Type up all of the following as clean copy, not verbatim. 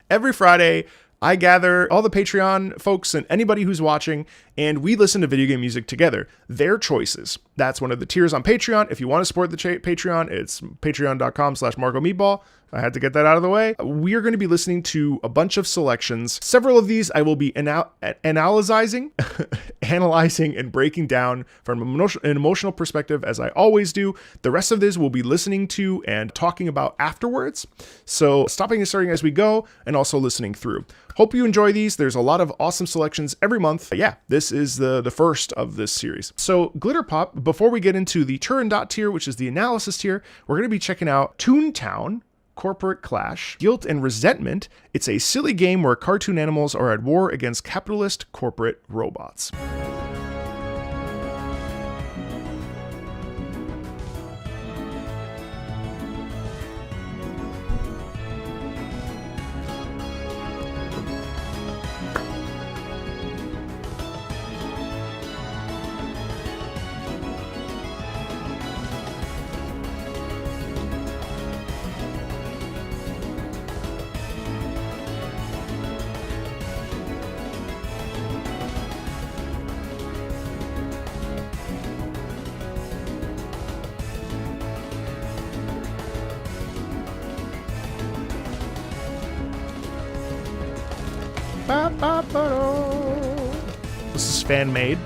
Every Friday, I gather all the Patreon folks and anybody who's watching, and we listen to video game music together. Their choices. That's one of the tiers on Patreon. If you want to support the Patreon, it's patreon.com/MarcoMeatball. I had to get that out of the way. We are going to be listening to a bunch of selections. Several of these I will be analyzing, and breaking down from an emotional perspective, as I always do. The rest of this we'll be listening to and talking about afterwards. So stopping and starting as we go, and also listening through. Hope you enjoy these. There's a lot of awesome selections every month. Yeah, this is the first of this series. So Glitter Pop, before we get into the Turin Dot tier, which is the analysis tier, we're going to be checking out Toontown, Corporate Clash, Guilt and Resentment. It's a silly game where cartoon animals are at war against capitalist corporate robots. This is fan made.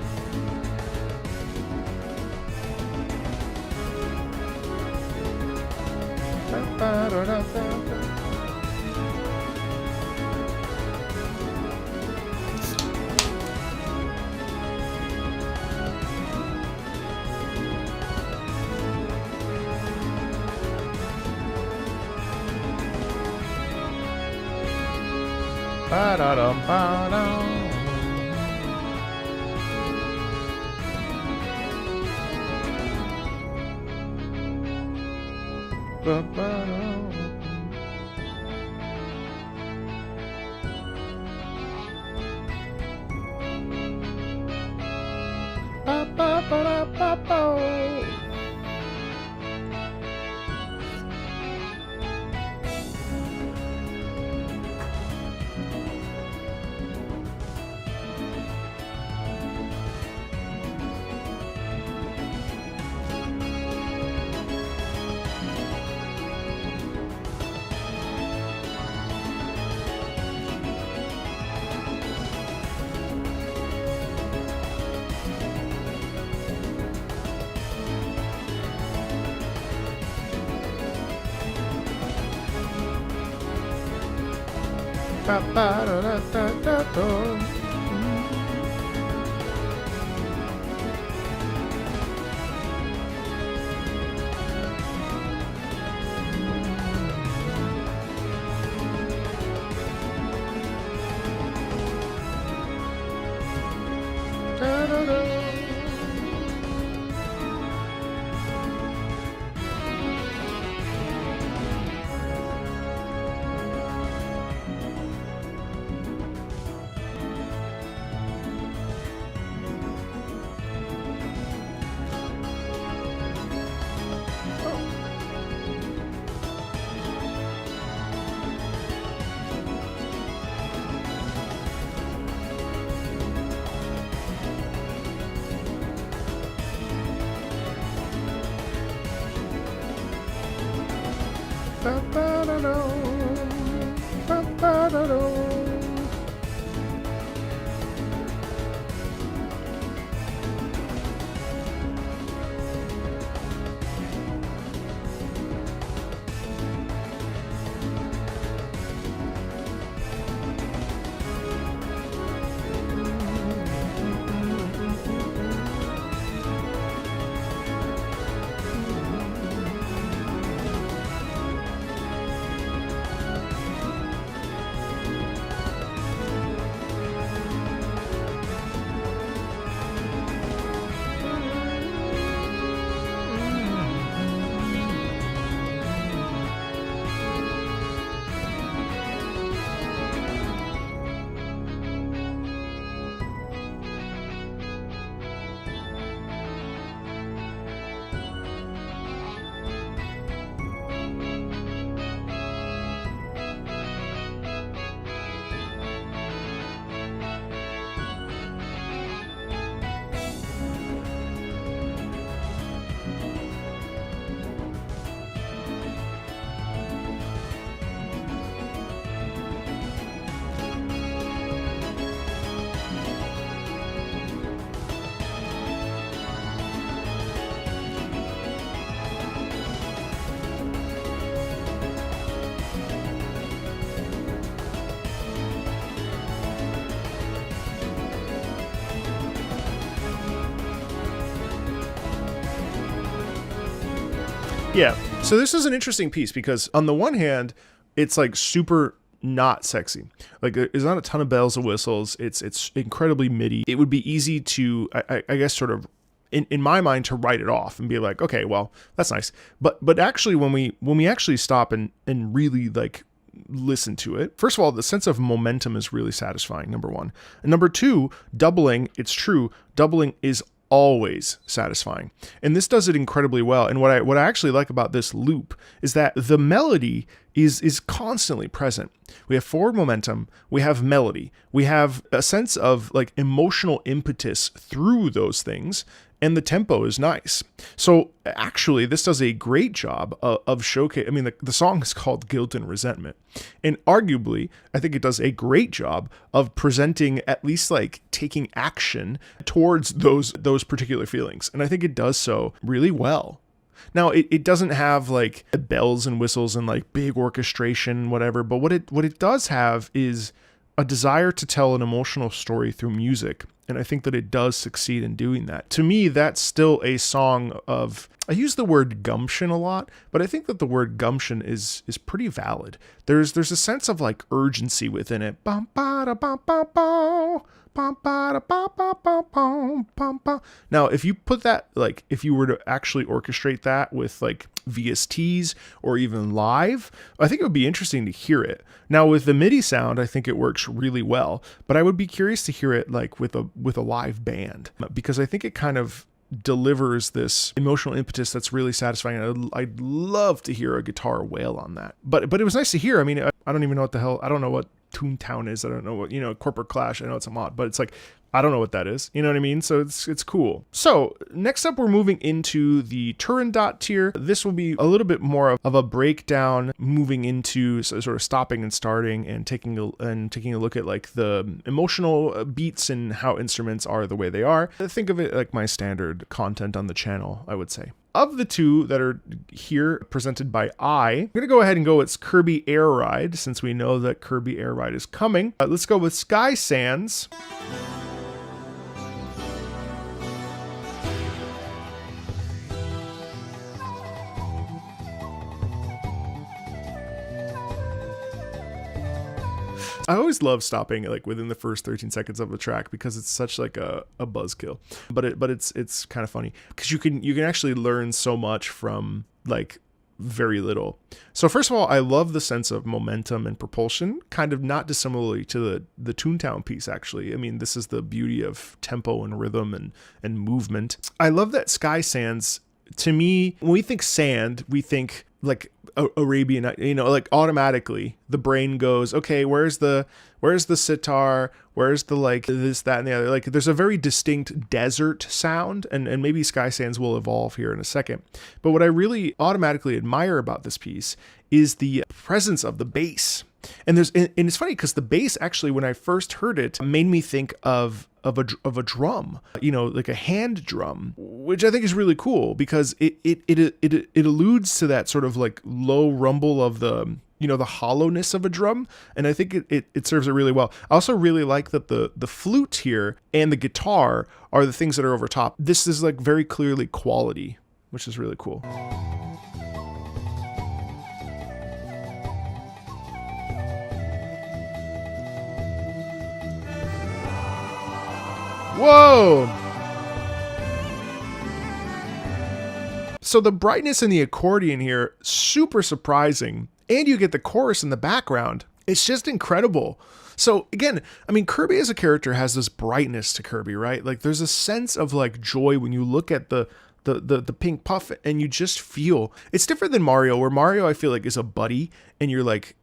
Yeah. So this is an interesting piece because on the one hand, it's like super not sexy. Like there's not a ton of bells and whistles. It's incredibly MIDI. It would be easy to, I guess, sort of in my mind, to write it off and be like, okay, well, that's nice. But actually, when we actually stop and really like listen to it, first of all, the sense of momentum is really satisfying, number one. And number two, doubling, it's true, doubling is always satisfying. And this does it incredibly well. And what I actually like about this loop is that the melody is constantly present. We have forward momentum, we have melody, we have a sense of like emotional impetus through those things, and the tempo is nice. So actually, this does a great job of showcase. I mean, the song is called Guilt and Resentment. And arguably, I think it does a great job of presenting, at least like taking action towards those particular feelings. And I think it does so really well. Now, it doesn't have like bells and whistles and like big orchestration, whatever, but what it does have is a desire to tell an emotional story through music. And I think that it does succeed in doing that. To me, that's still a song of, I use the word gumption a lot, but I think that the word gumption is pretty valid. There's a sense of like urgency within it. Bum, ba, da, bum, bum, bum. Now, if you put that, like, if you were to actually orchestrate that with like VSTs or even live, I think it would be interesting to hear it. Now, with the MIDI sound, I think it works really well, but I would be curious to hear it like with a live band, because I think it kind of delivers this emotional impetus that's really satisfying. I'd love to hear a guitar wail on that. But it was nice to hear. I mean, I don't even know what the hell, I don't know what Toontown is. I don't know what, Corporate Clash. I know it's a mod, but it's like, I don't know what that is. You know what I mean? So it's cool. So next up, we're moving into the Turandot tier. This will be a little bit more of a breakdown, moving into sort of stopping and starting and taking a look at like the emotional beats and how instruments are the way they are. Think of it like my standard content on the channel, I would say. Of the two that are here presented by I'm going to go ahead and go with Kirby Air Ride, since we know that Kirby Air Ride is coming. Let's go with Sky Sands. I always love stopping like within the first 13 seconds of the track because it's such like a buzzkill, but it's kind of funny because you can actually learn so much from like very little. So first of all, I love the sense of momentum and propulsion, kind of not dissimilarly to the Toontown piece, actually. I mean, this is the beauty of tempo and rhythm and movement. I love that Sky Sands, to me, when we think sand, we think like Arabian, like automatically the brain goes, okay, where's the sitar, where's the like this, that, and the other. Like there's a very distinct desert sound, and maybe Sky Sands will evolve here in a second. But what I really automatically admire about this piece is the presence of the bass. And it's funny because the bass actually, when I first heard it, made me think of a drum, like a hand drum, which I think is really cool because it alludes to that sort of like low rumble of the hollowness of a drum, and I think it serves it really well. I also really like that the flute here and the guitar are the things that are over top. This is like very clearly quality, which is really cool. Whoa! So the brightness in the accordion here, super surprising. And you get the chorus in the background. It's just incredible. So again, I mean, Kirby as a character has this brightness to Kirby, right? Like there's a sense of like joy when you look at the pink puff and you just feel, it's different than Mario, where Mario I feel like is a buddy and you're like,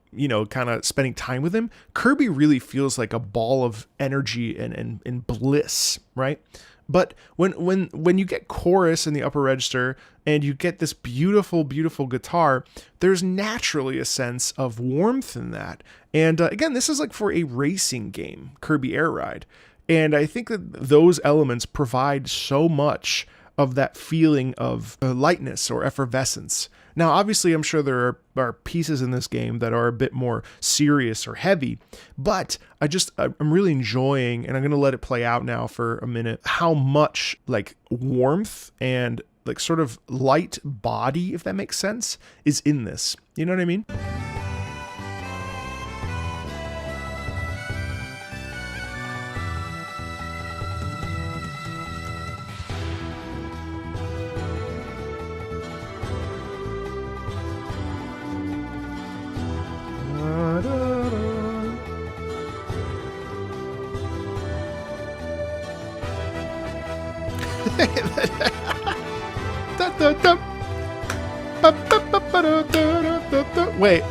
kind of spending time with him. Kirby really feels like a ball of energy and bliss, right? But when you get chorus in the upper register and you get this beautiful, beautiful guitar, there's naturally a sense of warmth in that. And again, this is like for a racing game, Kirby Air Ride. And I think that those elements provide so much of that feeling of lightness or effervescence. Now, obviously, I'm sure there are pieces in this game that are a bit more serious or heavy, but I'm really enjoying, and I'm going to let it play out now for a minute, how much like warmth and like sort of light body, if that makes sense, is in this. You know what I mean?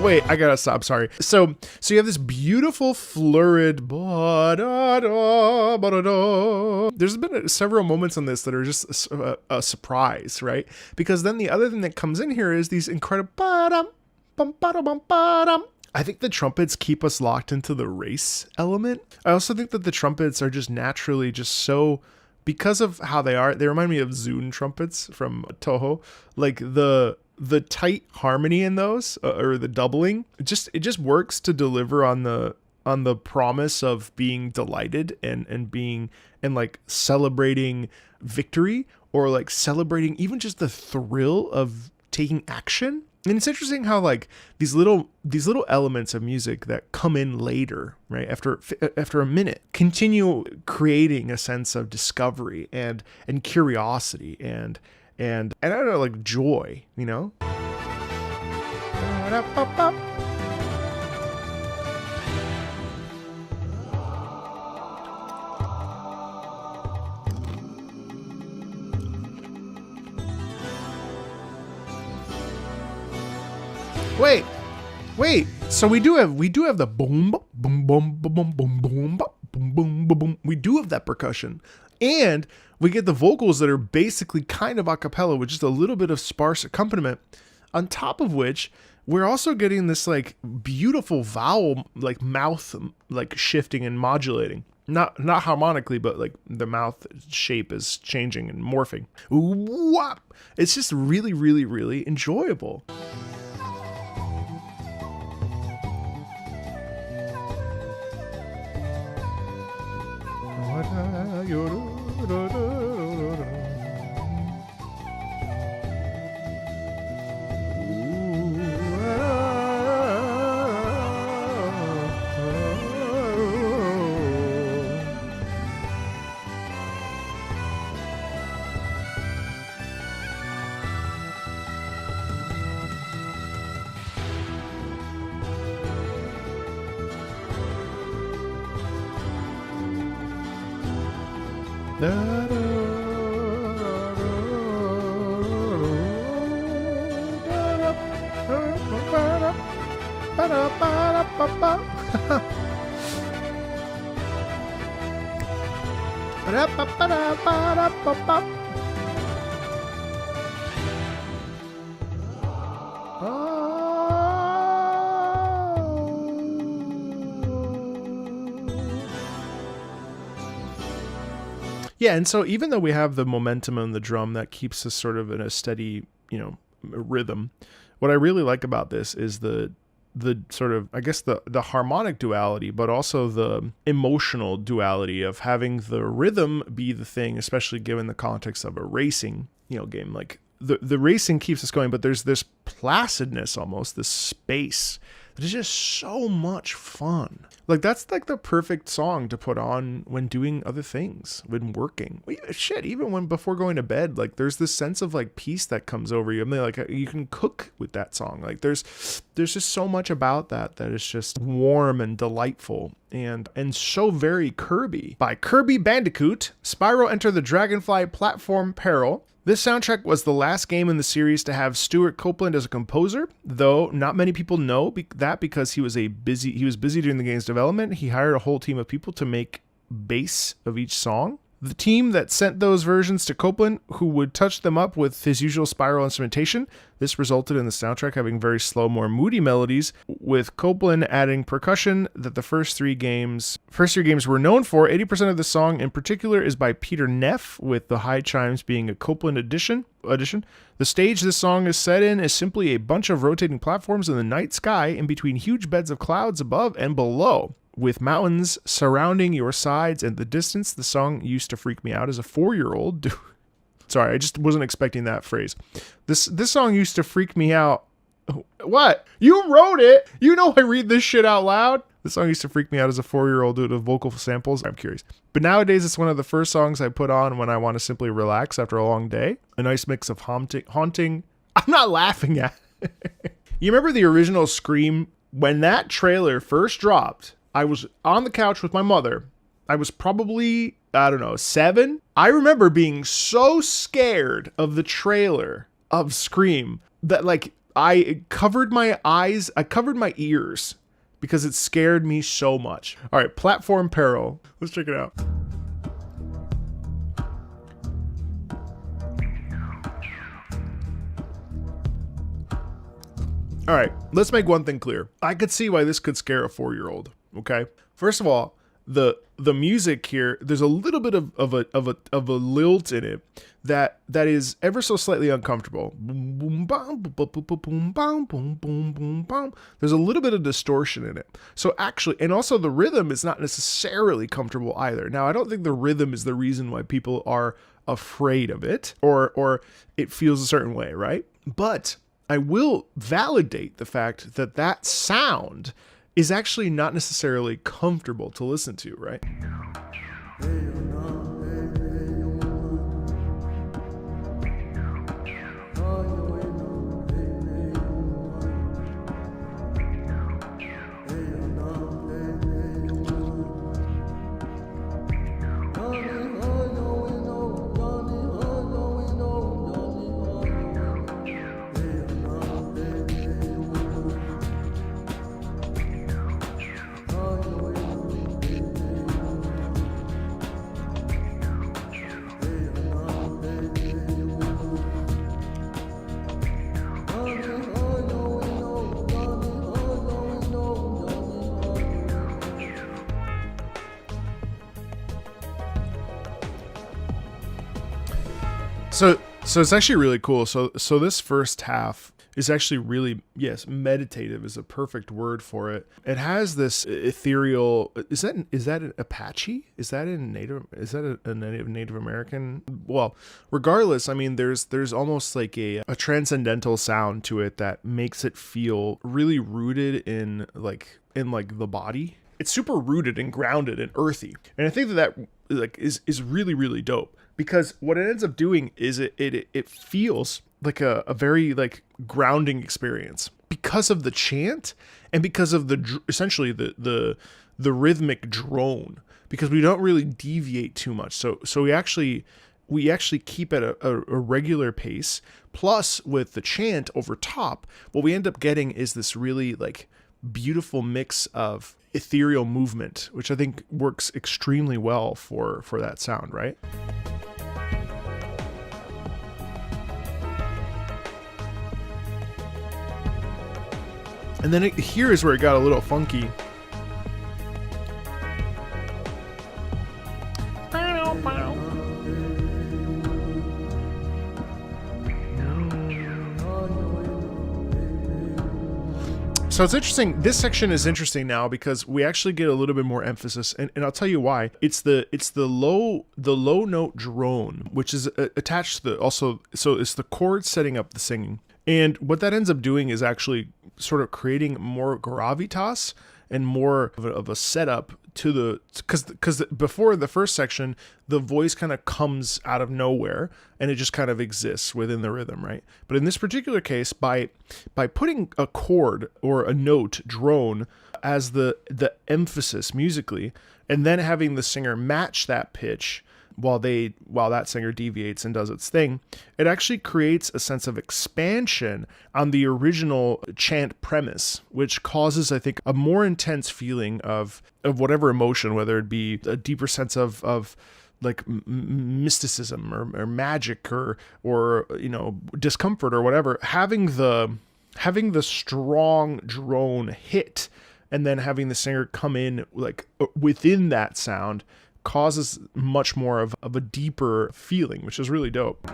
Wait, I gotta stop, sorry. So you have this beautiful florid there's been several moments on this that are just a surprise, right? Because then the other thing that comes in here is these incredible I think the trumpets keep us locked into the race element. I also think that the trumpets are just naturally just so, because of how they are, they remind me of Zune trumpets from Toho. Like the tight harmony in those, or the doubling, it just works to deliver on the promise of being delighted and being, and like celebrating victory, or like celebrating even just the thrill of taking action. And it's interesting how like these little elements of music that come in later, right, after a minute, continue creating a sense of discovery and curiosity and I don't know, like joy, you know? Wait. So we do have the boom, boom, boom, boom, boom, boom, boom, boom, boom, boom, boom. We do have that percussion, and we get the vocals that are basically kind of a cappella with just a little bit of sparse accompaniment. On top of which, we're also getting this like beautiful vowel, like mouth, like shifting and modulating. Not harmonically, but like the mouth shape is changing and morphing. Ooh, wop. It's just really, really, really enjoyable. Yeah, and so even though we have the momentum on the drum that keeps us sort of in a steady, rhythm, what I really like about this is the sort of, I guess, the harmonic duality, but also the emotional duality of having the rhythm be the thing, especially given the context of a racing, game. Like the racing keeps us going, but there's this placidness, almost this space that is just so much fun. Like that's like the perfect song to put on when doing other things, when working. Even when before going to bed, like there's this sense of like peace that comes over you. I mean, like you can cook with that song. Like there's just so much about that is just warm and delightful and so very Kirby. By Kirby Bandicoot, Spyro Enter the Dragonfly platform Peril. This soundtrack was the last game in the series to have Stuart Copeland as a composer, though not many people know that because he was busy during the game's development. He hired a whole team of people to make bass of each song. The team that sent those versions to Copeland, who would touch them up with his usual Spyro instrumentation. This resulted in the soundtrack having very slow, more moody melodies, with Copeland adding percussion that the first three games were known for. 80% of the song in particular is by Peter Neff, with the high chimes being a Copeland addition. The stage this song is set in is simply a bunch of rotating platforms in the night sky in between huge beds of clouds above and below, with mountains surrounding your sides and the distance. The song used to freak me out as a 4-year-old. Sorry, I just wasn't expecting that phrase. This song used to freak me out. What? You wrote it? You know I read this shit out loud? This song used to freak me out as a 4-year-old due to vocal samples. I'm curious. But nowadays, it's one of the first songs I put on when I want to simply relax after a long day. A nice mix of haunting. I'm not laughing at it. You remember the original Scream? When that trailer first dropped, I was on the couch with my mother. I was probably, I don't know, 7. I remember being so scared of the trailer of Scream that like I covered my eyes, I covered my ears because it scared me so much. All right, Platform Peril. Let's check it out. All right, let's make one thing clear. I could see why this could scare a 4-year-old. Okay, first of all, the music here, there's a little bit of a lilt in it that is ever so slightly uncomfortable. There's a little bit of distortion in it. So actually, and also the rhythm is not necessarily comfortable either. Now, I don't think the rhythm is the reason why people are afraid of it or it feels a certain way, right? But I will validate the fact that that sound is actually not necessarily comfortable to listen to, right? So it's actually really cool. So this first half is actually really, yes, meditative is a perfect word for it. It has this ethereal. Is that an Apache? Is that a Native American? Well, regardless, I mean, there's almost like a transcendental sound to it that makes it feel really rooted in the body. It's super rooted and grounded and earthy, and I think that like is really, really dope. Because what it ends up doing is it feels like a very like grounding experience because of the chant and because of essentially the rhythmic drone, because we don't really deviate too much. So we actually keep at a regular pace. Plus with the chant over top, what we end up getting is this really like beautiful mix of ethereal movement, which I think works extremely well for that sound, right? And then here is where it got a little funky. So it's interesting. This section is interesting now because we actually get a little bit more emphasis, and I'll tell you why. It's the low note drone, which is attached to so it's the chord setting up the singing. And what that ends up doing is actually sort of creating more gravitas and more of a setup to the, because before the first section, the voice kind of comes out of nowhere and it just kind of exists within the rhythm, right? But in this particular case, by putting a chord or a note drone as the emphasis musically, and then having the singer match that pitch while that singer deviates and does its thing, it actually creates a sense of expansion on the original chant premise, which causes, I think, a more intense feeling of whatever emotion, whether it be a deeper sense of like mysticism or magic or discomfort or whatever. Having the strong drone hit and then having the singer come in like within that sound causes much more of a deeper feeling, which is really dope.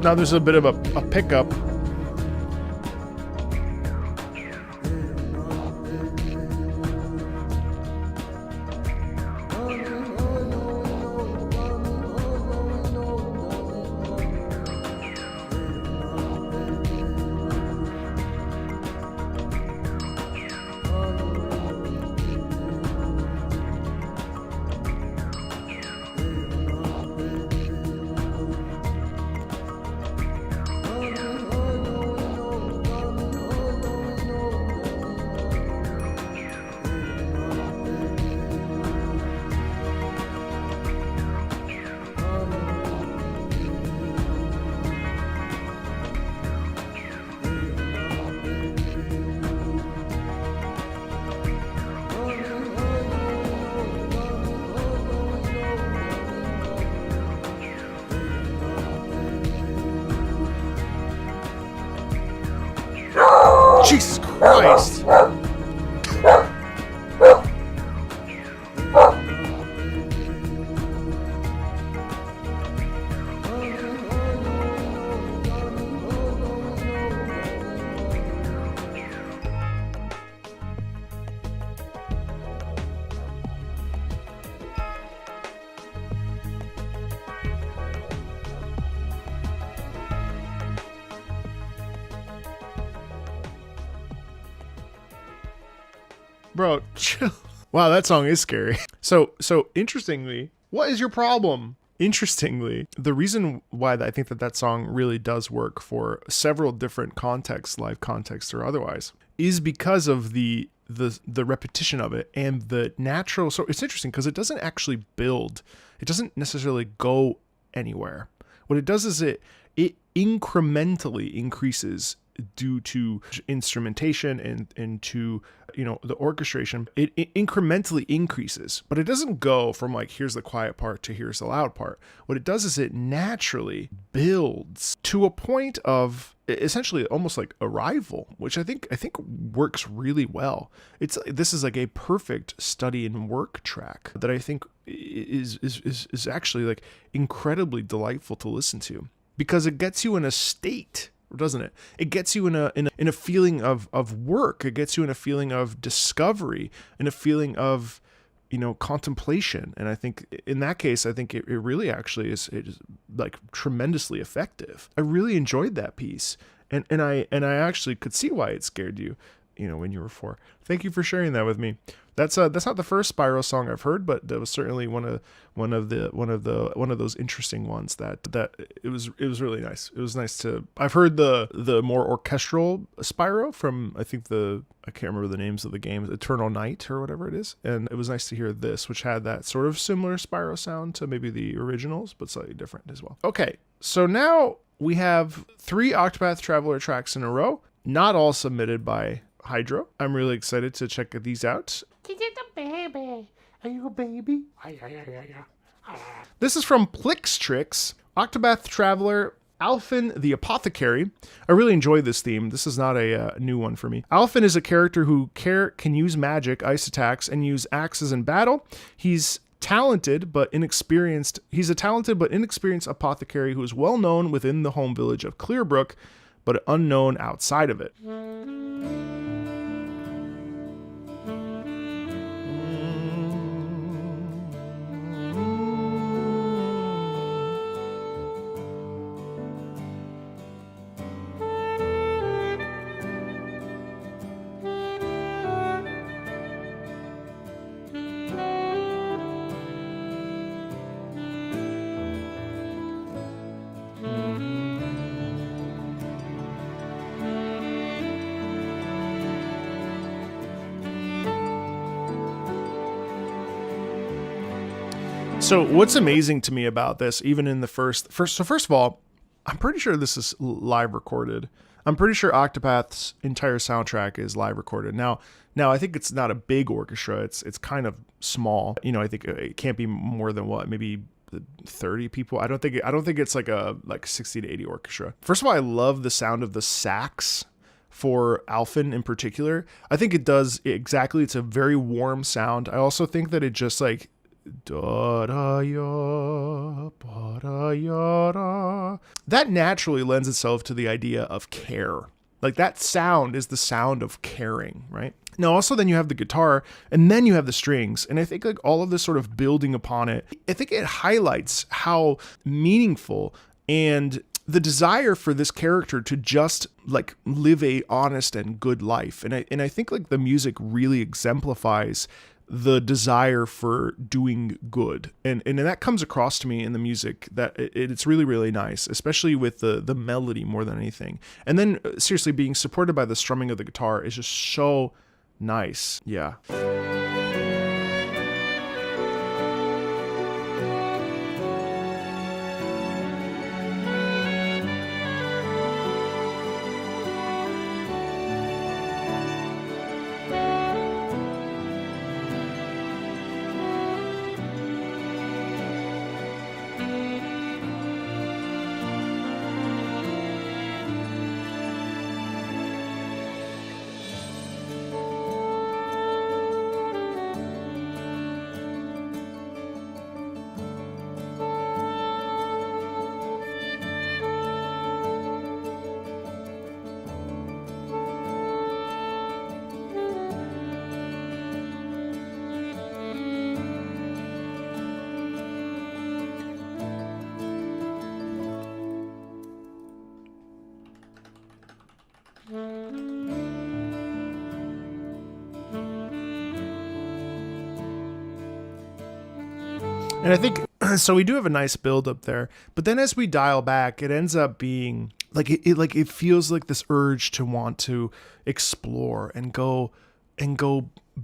now there's a bit of a pickup. Jesus Christ! Bro, chill. Wow, that song is scary. So interestingly, what is your problem? Interestingly, the reason why I think that song really does work for several different contexts, live contexts or otherwise, is because of the repetition of it and the natural. So it's interesting because it doesn't actually build. It doesn't necessarily go anywhere. What it does is it incrementally increases due to instrumentation and to, the orchestration. It incrementally increases, but it doesn't go from like, here's the quiet part to here's the loud part. What it does is it naturally builds to a point of essentially almost like arrival, which I think works really well. This is like a perfect study and work track that I think is actually like incredibly delightful to listen to, because it gets you in a state, doesn't it? It gets you in a feeling of work. It gets you in a feeling of discovery, in a feeling of, contemplation. And I think in that case, I think it really actually is like tremendously effective. I really enjoyed that piece. And I actually could see why it scared you, when you were 4. Thank you for sharing that with me. That's not the first Spyro song I've heard, but that was certainly one of those interesting ones that it was really nice. It was nice to. I've heard the more orchestral Spyro from, I think I can't remember the names of the games, Eternal Night or whatever it is, and it was nice to hear this, which had that sort of similar Spyro sound to maybe the originals, but slightly different as well. Okay, so now we have 3 Octopath Traveler tracks in a row, not all submitted by Hydro. I'm really excited to check these out. Is it a baby? Are you a baby? This is from Plixtrix, Octopath Traveler, Alfyn the Apothecary. I really enjoy this theme. This is not a new one for me. Alfyn is a character who can use magic, ice attacks, and use axes in battle. He's talented but inexperienced. He's a talented but inexperienced apothecary who is well known within the home village of Clearbrook, but unknown outside of it. So what's amazing to me about this, even in the first of all, I'm pretty sure this is live recorded. I'm pretty sure Octopath's entire soundtrack is live recorded. Now I think it's not a big orchestra. It's kind of small. I think it can't be more than maybe 30 people. I don't think it's like a 60 to 80 orchestra. First of all, I love the sound of the sax for Alfyn in particular. I think it does exactly. It's a very warm sound. I also think that it just like da da ya, ba da ya da. That naturally lends itself to the idea of care. Like that sound is the sound of caring, right? Now, also then you have the guitar and then you have the strings. And I think like all of this sort of building upon it, I think it highlights how meaningful and the desire for this character to just like live a honest and good life. And I think like the music really exemplifies the desire for doing good. And that comes across to me in the music, that it's really, really nice, especially with the melody more than anything. And then seriously, being supported by the strumming of the guitar is just so nice. Yeah. And I think, so we do have a nice build up there, but then as we dial back, it ends up being like, it feels like this urge to want to explore and go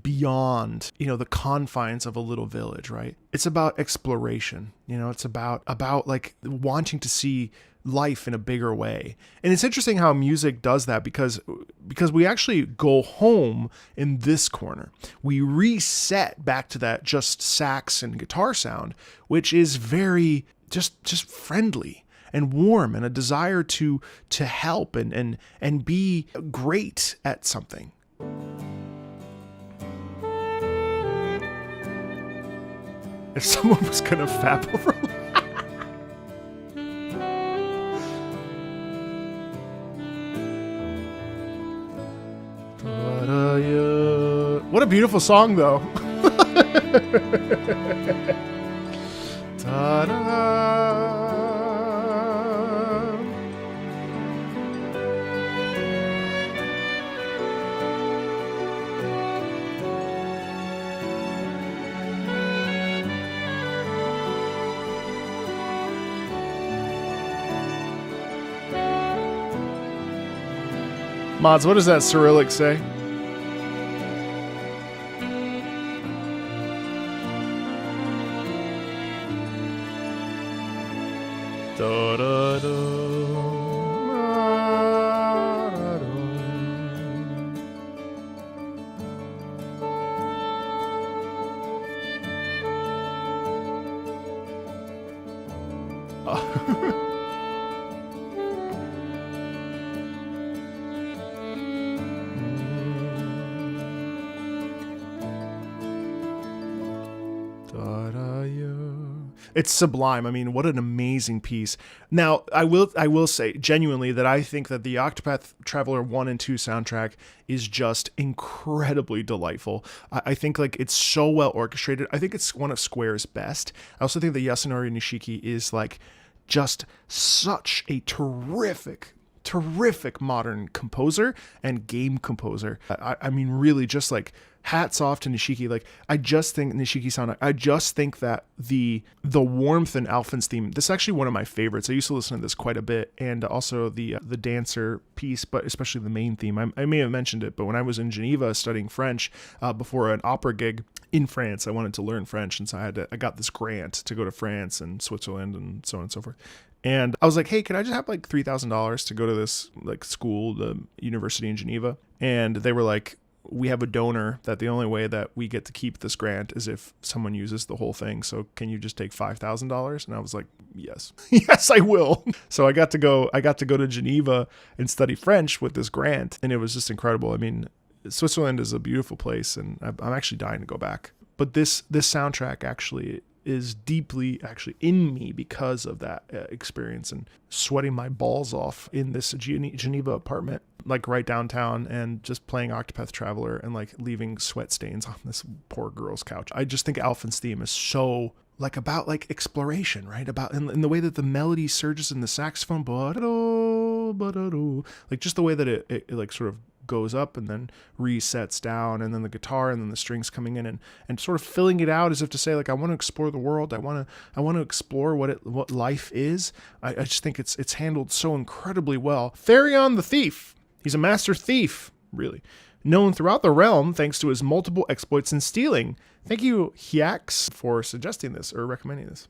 beyond, you know, the confines of a little village, right? It's about exploration, you know, it's about like wanting to see life in a bigger way. And it's interesting how music does that, because we actually go home in this corner. We reset back to that just sax and guitar sound, which is very just friendly and warm, and a desire to help and be great at something. If someone was gonna fap over what a beautiful song, though. Ta-da. Mods, what does that Cyrillic say? Da, da, da, da, da. It's sublime. I mean, what an amazing piece. Now, I will say genuinely that I think that the Octopath Traveler 1 and 2 soundtrack is just incredibly delightful. I think like it's so well orchestrated. I think it's one of Square's best. I also think that Yasunori Nishiki is like just such a terrific modern composer and game composer. I mean, really just like hats off to Nishiki. Like, I just think I just think that the warmth in Alfyn's theme, this is actually one of my favorites. I used to listen to this quite a bit, and also the dancer piece, but especially the main theme. I may have mentioned it, but when I was in Geneva studying French before an opera gig in France, I wanted to learn French, and so I got this grant to go to France and Switzerland and so on and so forth. And I was like, hey, can I just have like $3,000 to go to this like school, the university in Geneva? And they were like, we have a donor that the only way that we get to keep this grant is if someone uses the whole thing. So can you just take $5,000? And I was like, yes, yes, I will. So I got to go to Geneva and study French with this grant. And it was just incredible. I mean, Switzerland is a beautiful place, and I'm actually dying to go back. but this soundtrack actually is deeply actually in me because of that experience and sweating my balls off in this Geneva apartment, like right downtown, and just playing Octopath Traveler and like leaving sweat stains on this poor girl's couch. I just think Alfyn's theme is so like about like exploration, right? About in the way that the melody surges in the saxophone, like just the way that it like sort of goes up and then resets down, and then the guitar and then the strings coming in and sort of filling it out as if to say like, I want to explore the world. I want to explore what life is. I just think it's handled so incredibly well. Therion the Thief. He's a master thief, really. Known throughout the realm thanks to his multiple exploits in stealing. Thank you, Hyax, for suggesting this or recommending this.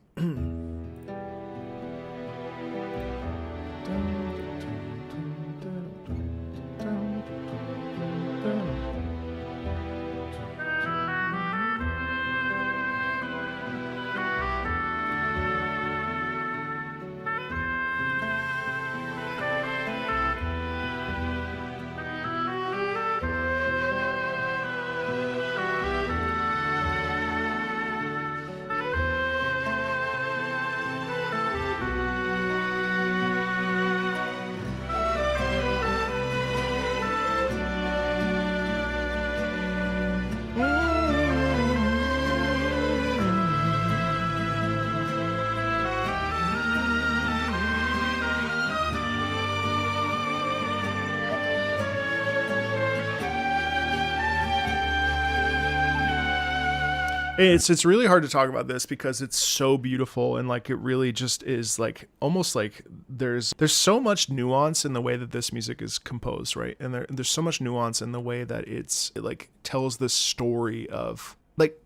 It's really hard to talk about this because it's so beautiful, and like it really just is like almost like there's so much nuance in the way that this music is composed, right? And there's so much nuance in the way that it like tells this story of like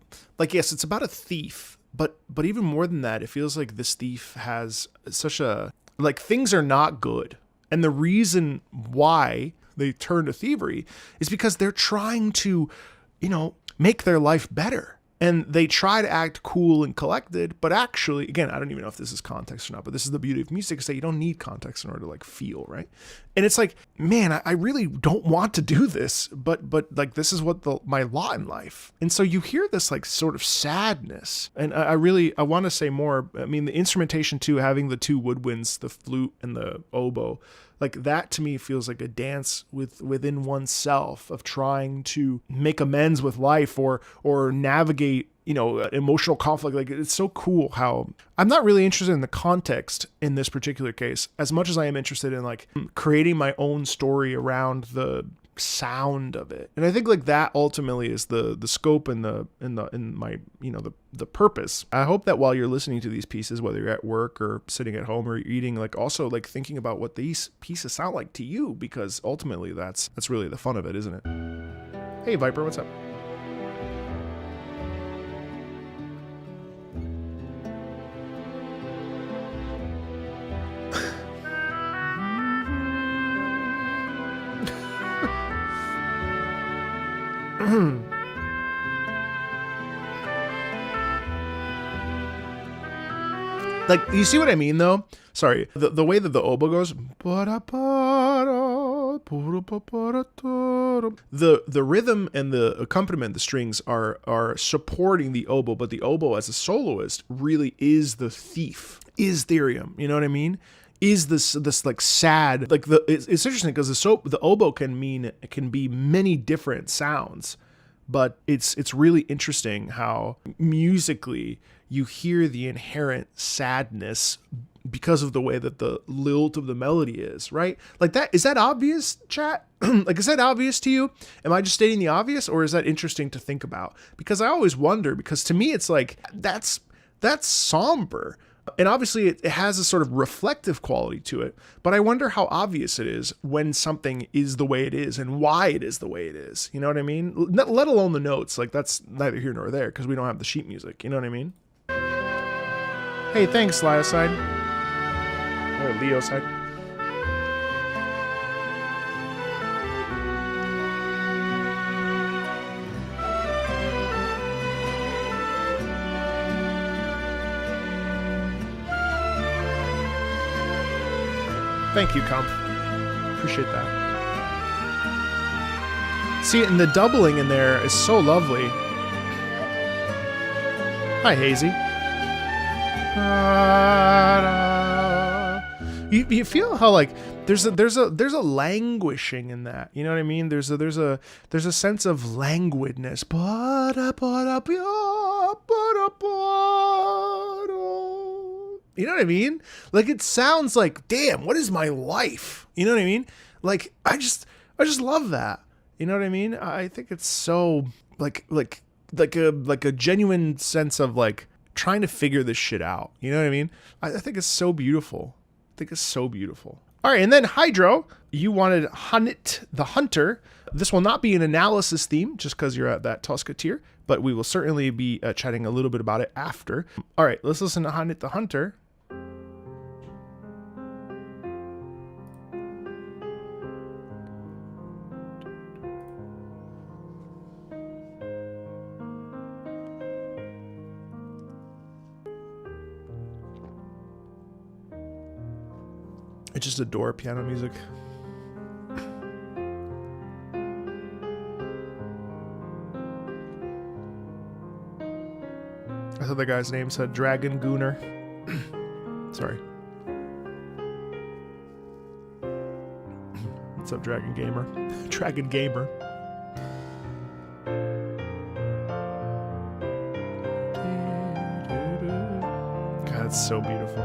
yes, it's about a thief, but even more than that, it feels like this thief has such a like things are not good, and the reason why they turn to thievery is because they're trying to, make their life better. And they try to act cool and collected, but actually, again, I don't even know if this is context or not, but this is the beauty of music, is that you don't need context in order to like feel, right? And it's like, man, I really don't want to do this, but like this is what my lot in life. And so you hear this like sort of sadness, and I want to say more. I mean, the instrumentation too, having the two woodwinds, the flute and the oboe, like that to me feels like a dance within oneself of trying to make amends with life or navigate, emotional conflict. Like it's so cool how I'm not really interested in the context in this particular case as much as I am interested in like creating my own story around the sound of it. And I think like that ultimately is the scope and the purpose. I hope that while you're listening to these pieces, whether you're at work or sitting at home or eating, like also like thinking about what these pieces sound like to you, because ultimately that's really the fun of it, isn't it? Hey Viper, what's up? Like, you see what I mean, though? Sorry, the way that the oboe goes, the rhythm and the accompaniment, the strings are supporting the oboe, but the oboe as a soloist really is the thief, is Therion. You know what I mean? Is this like sad, like it's interesting because the oboe can be many different sounds, but it's really interesting how musically you hear the inherent sadness because of the way that the lilt of the melody is, right? Like that, is that obvious, chat? Like, is that obvious to you? Am I just stating the obvious, or is that interesting to think about? Because I always wonder, because to me it's like, that's somber. And obviously it has a sort of reflective quality to it, but I wonder how obvious it is when something is the way it is and why it is the way it is. You know what I mean? Let alone the notes. Like that's neither here nor there because we don't have the sheet music. You know what I mean? Hey, thanks, Lioside. Or Leoside. Thank you, Comp. Appreciate that. See, and the doubling in there is so lovely. Hi, Hazy. You feel how like there's a languishing in that. You know what I mean? There's a sense of languidness. You know what I mean? Like it sounds like, damn, what is my life? You know what I mean? Like I just love that. You know what I mean? I think it's so like a genuine sense of like trying to figure this shit out. You know what I mean? I think it's so beautiful. I think it's so beautiful. All right, and then Hydro, you wanted Hunt the Hunter. This will not be an analysis theme just because you're at that Tosca tier, but we will certainly be chatting a little bit about it after. All right, let's listen to Hunt the Hunter. I just adore piano music. I thought the guy's name said Dragon Gooner. Sorry. What's up, Dragon Gamer? Dragon Gamer. God, it's so beautiful.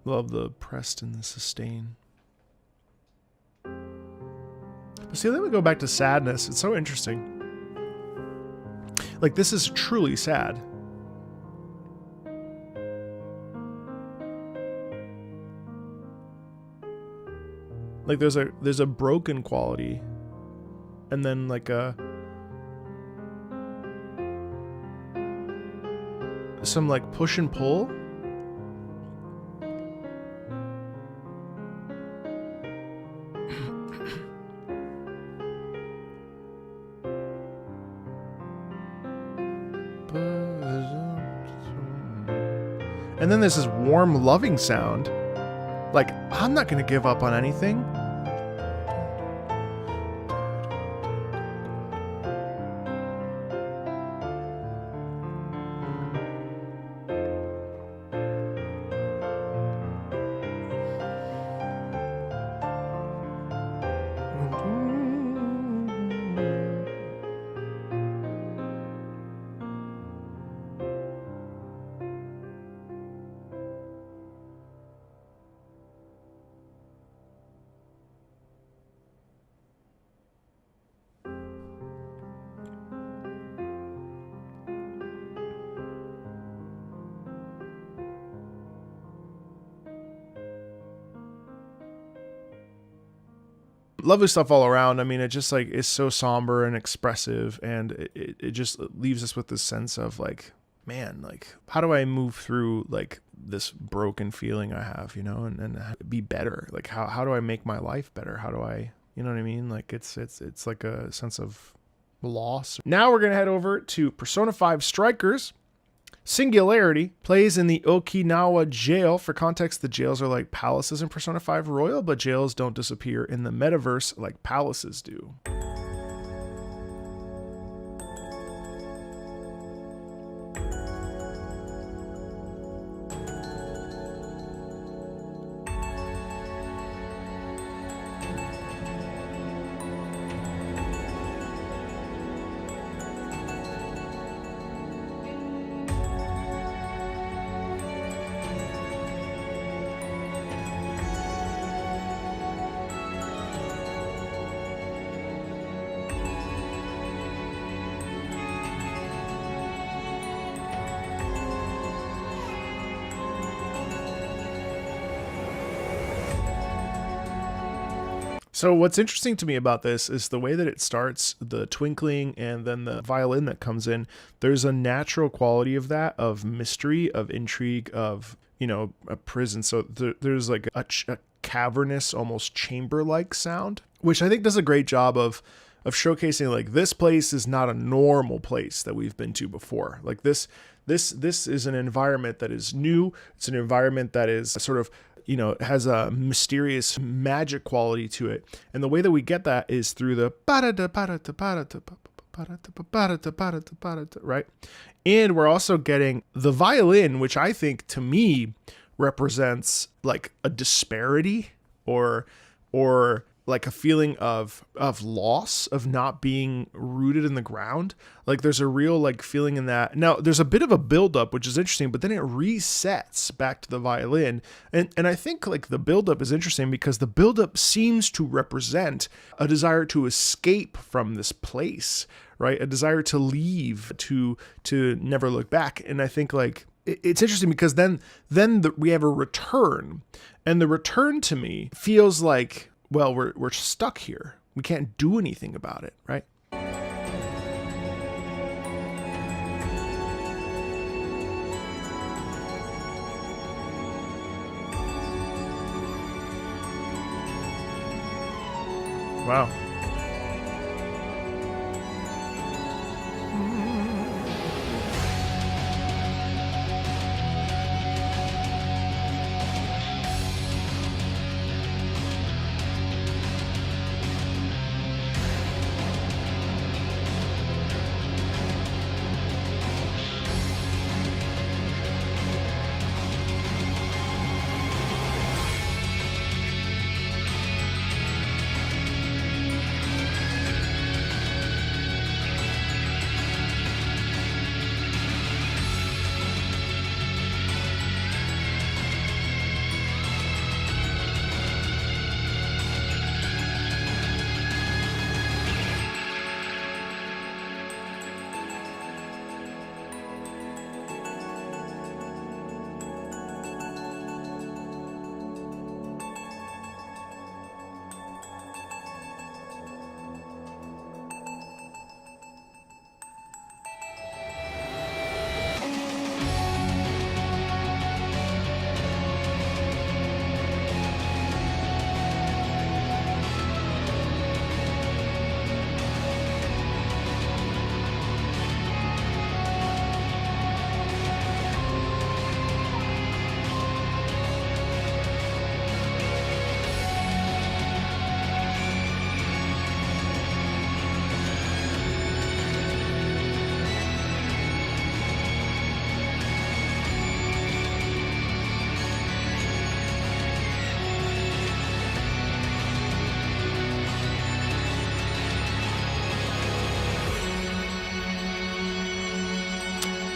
Love the pressed and the sustain. But see, then we go back to sadness. It's so interesting. Like, this is truly sad. Like, there's a broken quality. And then, like, some, like, push and pull. And then there's this warm, loving sound. Like, I'm not going to give up on anything. Lovely stuff all around. I mean, it just like is so somber and expressive, and it just leaves us with this sense of like, man, like how do I move through like this broken feeling I have, you know, and be better? Like how do I make my life better? How do I, you know what I mean? Like it's like a sense of loss. Now we're gonna head over to Persona 5 Strikers. Singularity plays in the Okinawa jail. For context, the jails are like palaces in Persona 5 Royal, but jails don't disappear in the metaverse like palaces do. So what's interesting to me about this is the way that it starts, the twinkling and then the violin that comes in. There's a natural quality of that, of mystery, of intrigue, of, a prison. So there's like a cavernous, almost chamber-like sound, which I think does a great job of showcasing like this place is not a normal place that we've been to before. Like this is an environment that is new. It's an environment that is sort of, has a mysterious magic quality to it. And the way that we get that is through the right? And we're also getting the violin, which I think to me represents like a disparity or like a feeling of loss, of not being rooted in the ground. Like there's a real like feeling in that. Now there's a bit of a buildup, which is interesting, but then it resets back to the violin. And I think like the buildup is interesting because the buildup seems to represent a desire to escape from this place, right? A desire to leave, to never look back. And I think like it's interesting because then we have a return, and the return to me feels like, well, we're stuck here. We can't do anything about it, right? Wow.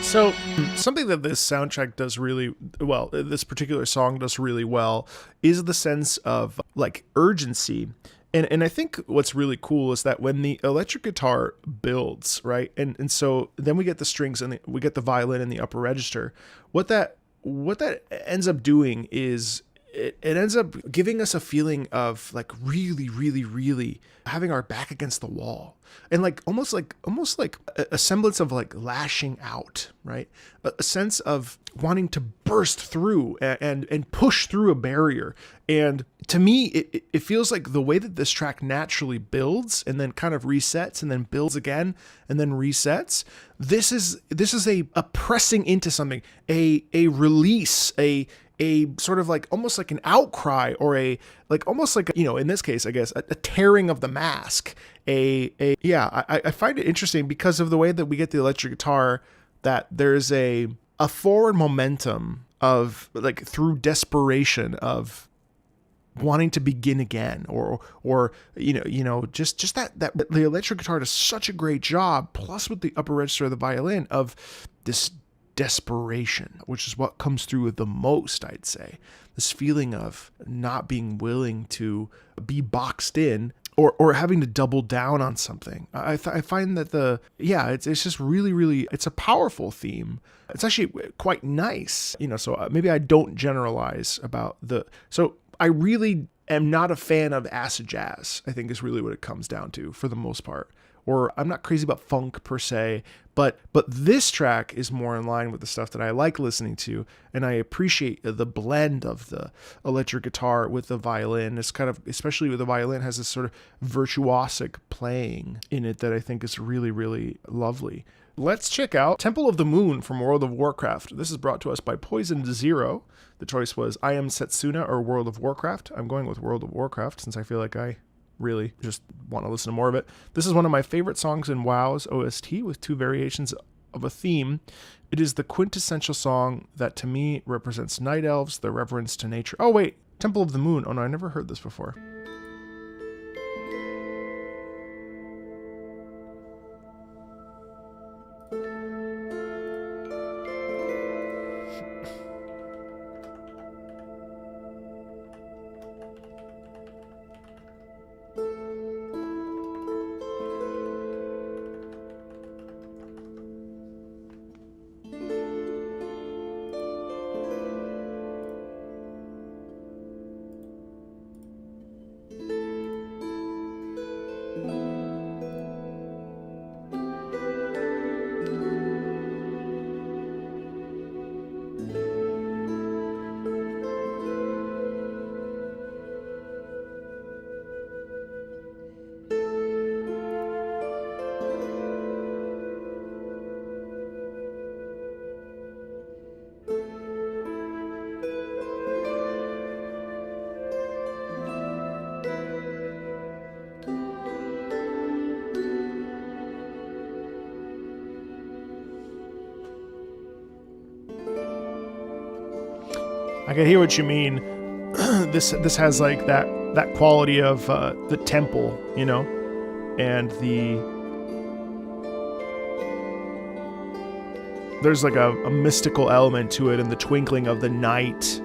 So something that this soundtrack does really well, this particular song does really well, is the sense of like urgency. And I think what's really cool is that when the electric guitar builds, right? And so then we get the strings and we get the violin in the upper register. What that ends up doing is it ends up giving us a feeling of like really, really, really having our back against the wall, and like almost like a semblance of like lashing out, right? A sense of wanting to burst through and push through a barrier. And to me, it feels like the way that this track naturally builds and then kind of resets and then builds again and then resets. This is a pressing into something, a release, a sort of like almost like an outcry, or almost like, in this case, I guess, a tearing of the mask. I find it interesting because of the way that we get the electric guitar, that there's a forward momentum of like through desperation of wanting to begin again, or just that the electric guitar does such a great job, plus with the upper register of the violin, of this desperation, which is what comes through the most, I'd say. This feeling of not being willing to be boxed in, or having to double down on something. I find that it's just really, really, it's a powerful theme. It's actually quite nice, so maybe I don't generalize about so I really am not a fan of acid jazz, I think is really what it comes down to for the most part. Or I'm not crazy about funk per se, but this track is more in line with the stuff that I like listening to, and I appreciate the blend of the electric guitar with the violin. It's kind of, especially with the violin, has this sort of virtuosic playing in it that I think is really, really lovely. Let's check out Temple of the Moon from World of Warcraft. This is brought to us by Poisoned Zero. The choice was I Am Setsuna or World of Warcraft. I'm going with World of Warcraft since I feel like I really just want to listen to more of it. This is one of my favorite songs in WoW's OST with 2 variations of a theme. It is the quintessential song that to me represents night elves, their reverence to nature. Oh wait, Temple of the Moon. Oh no, I never heard this before. I can hear what you mean. This has like that quality of the temple, you know, and there's like a mystical element to it, and the twinkling of the night,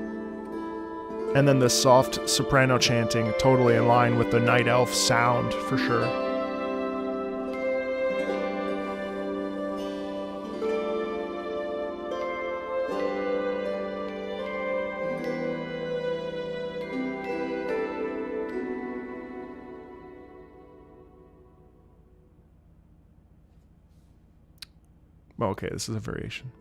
and then the soft soprano chanting, totally in line with the night elf sound for sure. Okay, this is a variation.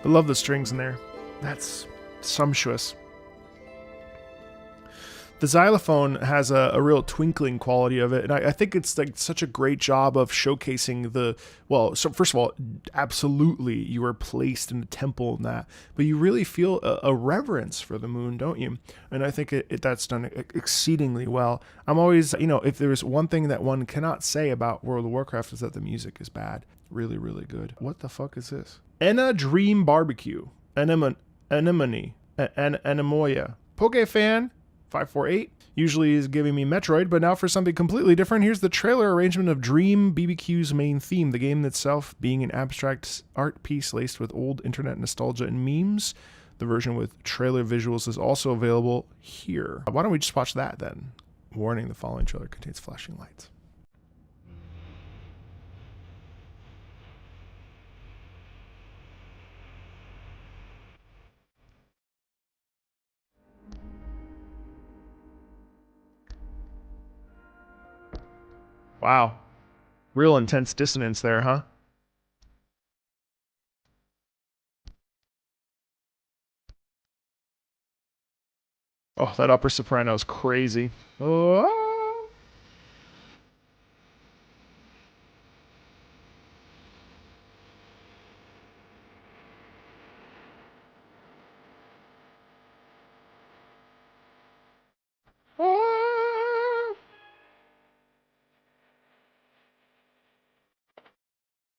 I love the strings in there. That's sumptuous. The xylophone has a real twinkling quality of it, and I think it's like such a great job of showcasing so first of all, absolutely you are placed in a temple in that, but you really feel a reverence for the moon, don't you? And I think that's done exceedingly well. I'm always, if there's one thing that one cannot say about World of Warcraft is that the music is bad. Really, really good. What the fuck is this? Enna Dream Barbecue. Anemoia. Poke fan? 548 usually is giving me Metroid, but now for something completely different, here's the trailer arrangement of Dream BBQ's main theme, the game itself being an abstract art piece laced with old internet nostalgia and memes. The version with trailer visuals is also available here. Why don't we just watch that then? Warning, the following trailer contains flashing lights. Wow. Real intense dissonance there, huh? Oh, that upper soprano is crazy. Oh.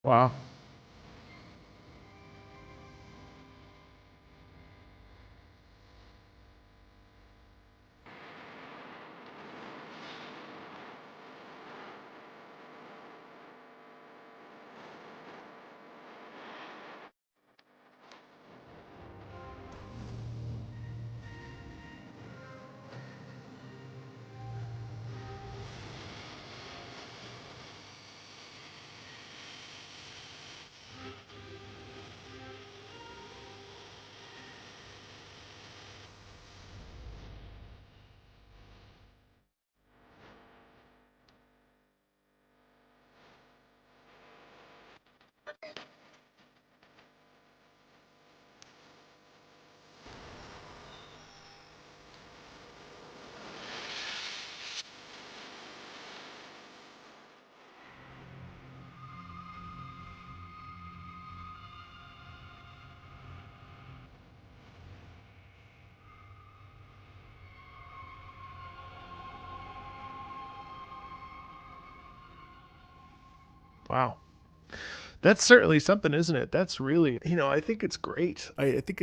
Wow. Wow. That's certainly something, isn't it? That's really, I think it's great. I think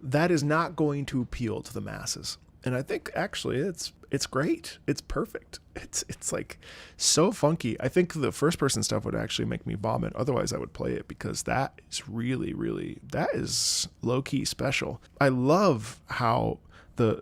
that is not going to appeal to the masses. And I think actually it's great. It's perfect. It's like so funky. I think the first person stuff would actually make me vomit. Otherwise I would play it because that is really, that is low key special. I love how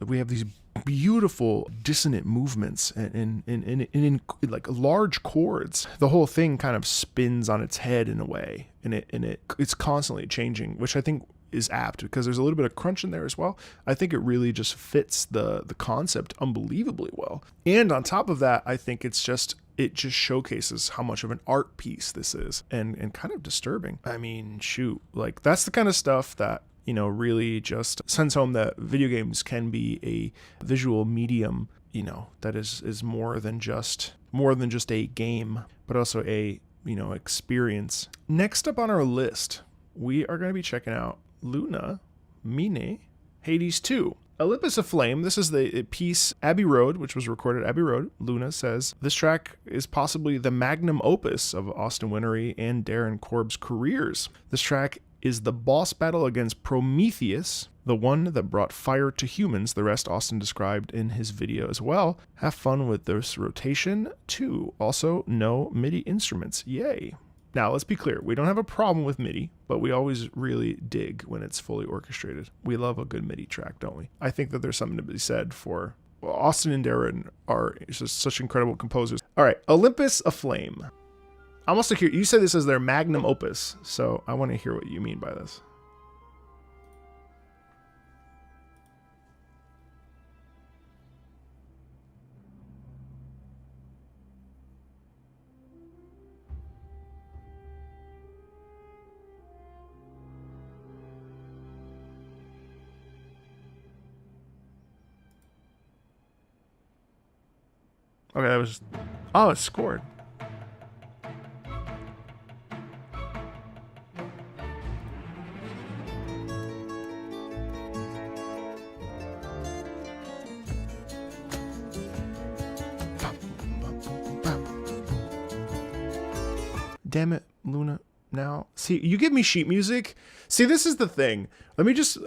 we have these beautiful dissonant movements and in like large chords. The whole thing kind of spins on its head in a way, and it's constantly changing, which I think is apt because there's a little bit of crunch in there as well. I think it really just fits the concept unbelievably well. And on top of that, I think it just showcases how much of an art piece this is, and kind of disturbing. I mean, shoot, like that's the kind of stuff that really just sends home that video games can be a visual medium, that is more than just a game, but also a, experience. Next up on our list, we are going to be checking out Luna, Mine, Hades 2. Olympus Aflame, this is the piece Abbey Road, which was recorded at Abbey Road. Luna says, this track is possibly the magnum opus of Austin Wintory and Darren Korb's careers. This track is the boss battle against Prometheus, the one that brought fire to humans. The rest Austin described in his video as well. Have fun with this rotation too. Also, no MIDI instruments. Yay. Now, let's be clear. We don't have a problem with MIDI, but we always really dig when it's fully orchestrated. We love a good MIDI track, don't we? I think that there's something to be said for Austin and Darren are just such incredible composers. All right, Olympus Aflame. I'm also curious. You said this is their magnum opus, so I want to hear what you mean by this. Okay, that was... Oh, it scored. Damn it, Luna. now. See, you give me sheet music. See, this is the thing. I'm just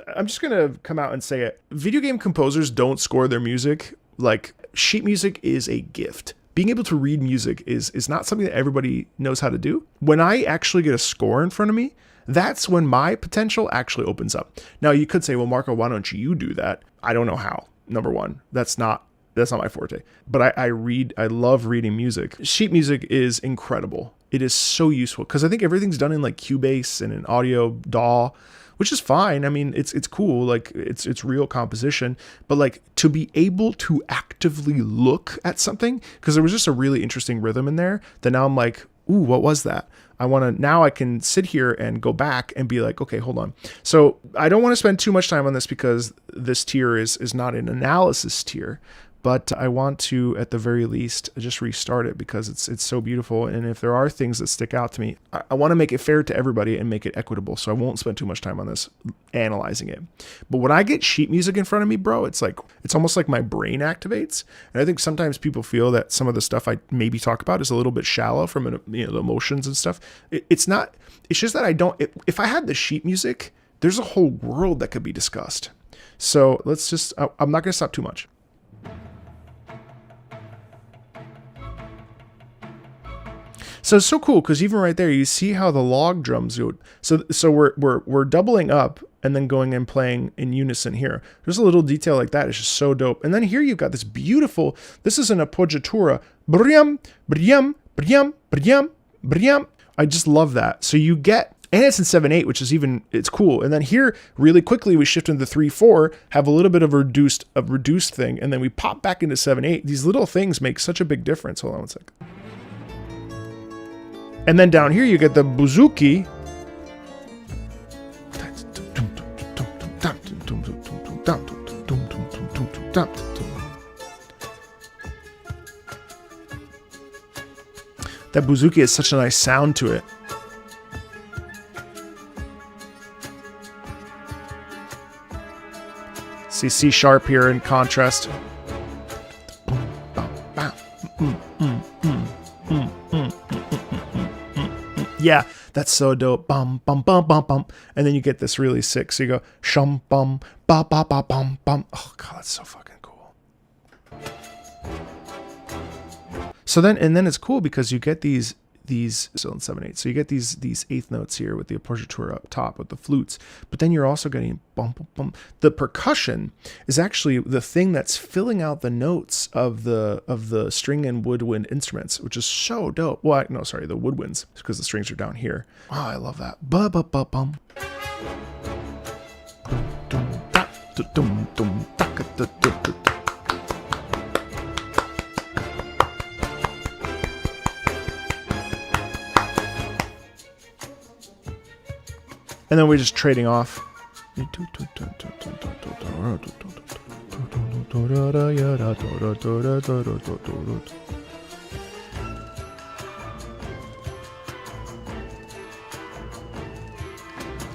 going to come out and say it. Video game composers don't score their music. Like, sheet music is a gift. Being able to read music is not something that everybody knows how to do. When I actually get a score in front of me, that's when my potential actually opens up. Now, you could say, well, Marco, why don't you do that? I don't know how. Number one, that's not my forte. But I love reading music. Sheet music is incredible. It is so useful because I think everything's done in like Cubase and in Audio DAW, which is fine. I mean, it's cool. Like it's real composition, but like to be able to actively look at something, because there was just a really interesting rhythm in there that now I'm like, ooh, what was that? Now I can sit here and go back and be like, okay, hold on. So I don't want to spend too much time on this because this tier is not an analysis tier. But I want to, at the very least, just restart it because it's so beautiful. And if there are things that stick out to me, I want to make it fair to everybody and make it equitable. So I won't spend too much time on this analyzing it. But when I get sheet music in front of me, bro, it's almost like my brain activates. And I think sometimes people feel that some of the stuff I maybe talk about is a little bit shallow from the emotions and stuff. It's not. It's just that I don't. If I had the sheet music, there's a whole world that could be discussed. So let's just. I'm not going to stop too much. So it's so cool because even right there, you see how the log drums go. So we're doubling up and then going and playing in unison here. There's a little detail like that. It's just so dope. And then here you've got this beautiful. This is an appoggiatura. Briam, briam, briam, briam, briam. I just love that. So you get, and it's in 7/8, which is it's cool. And then here, really quickly, we shift into 3/4, have a little bit of a reduced thing, and then we pop back into 7/8. These little things make such a big difference. Hold on one sec. And then down here you get the bouzouki. That bouzouki has such a nice sound to it. See C sharp here in contrast. Yeah, that's so dope. Bum, bum, bum, bum, bum. And then you get this really sick. So you go, shum, bum, ba, ba, ba, bum, bum. Oh, God, that's so fucking cool. So then it's cool because you get these still in 7/8. So you get these eighth notes here with the appoggiatura up top with the flutes, but then you're also getting bum, bum, bum. The percussion is actually the thing that's filling out the notes of the string and woodwind instruments, which is so dope. Well, no, sorry, the woodwinds, because the strings are down here. Wow, I love that. Ba ba ba bum. And then we're just trading off.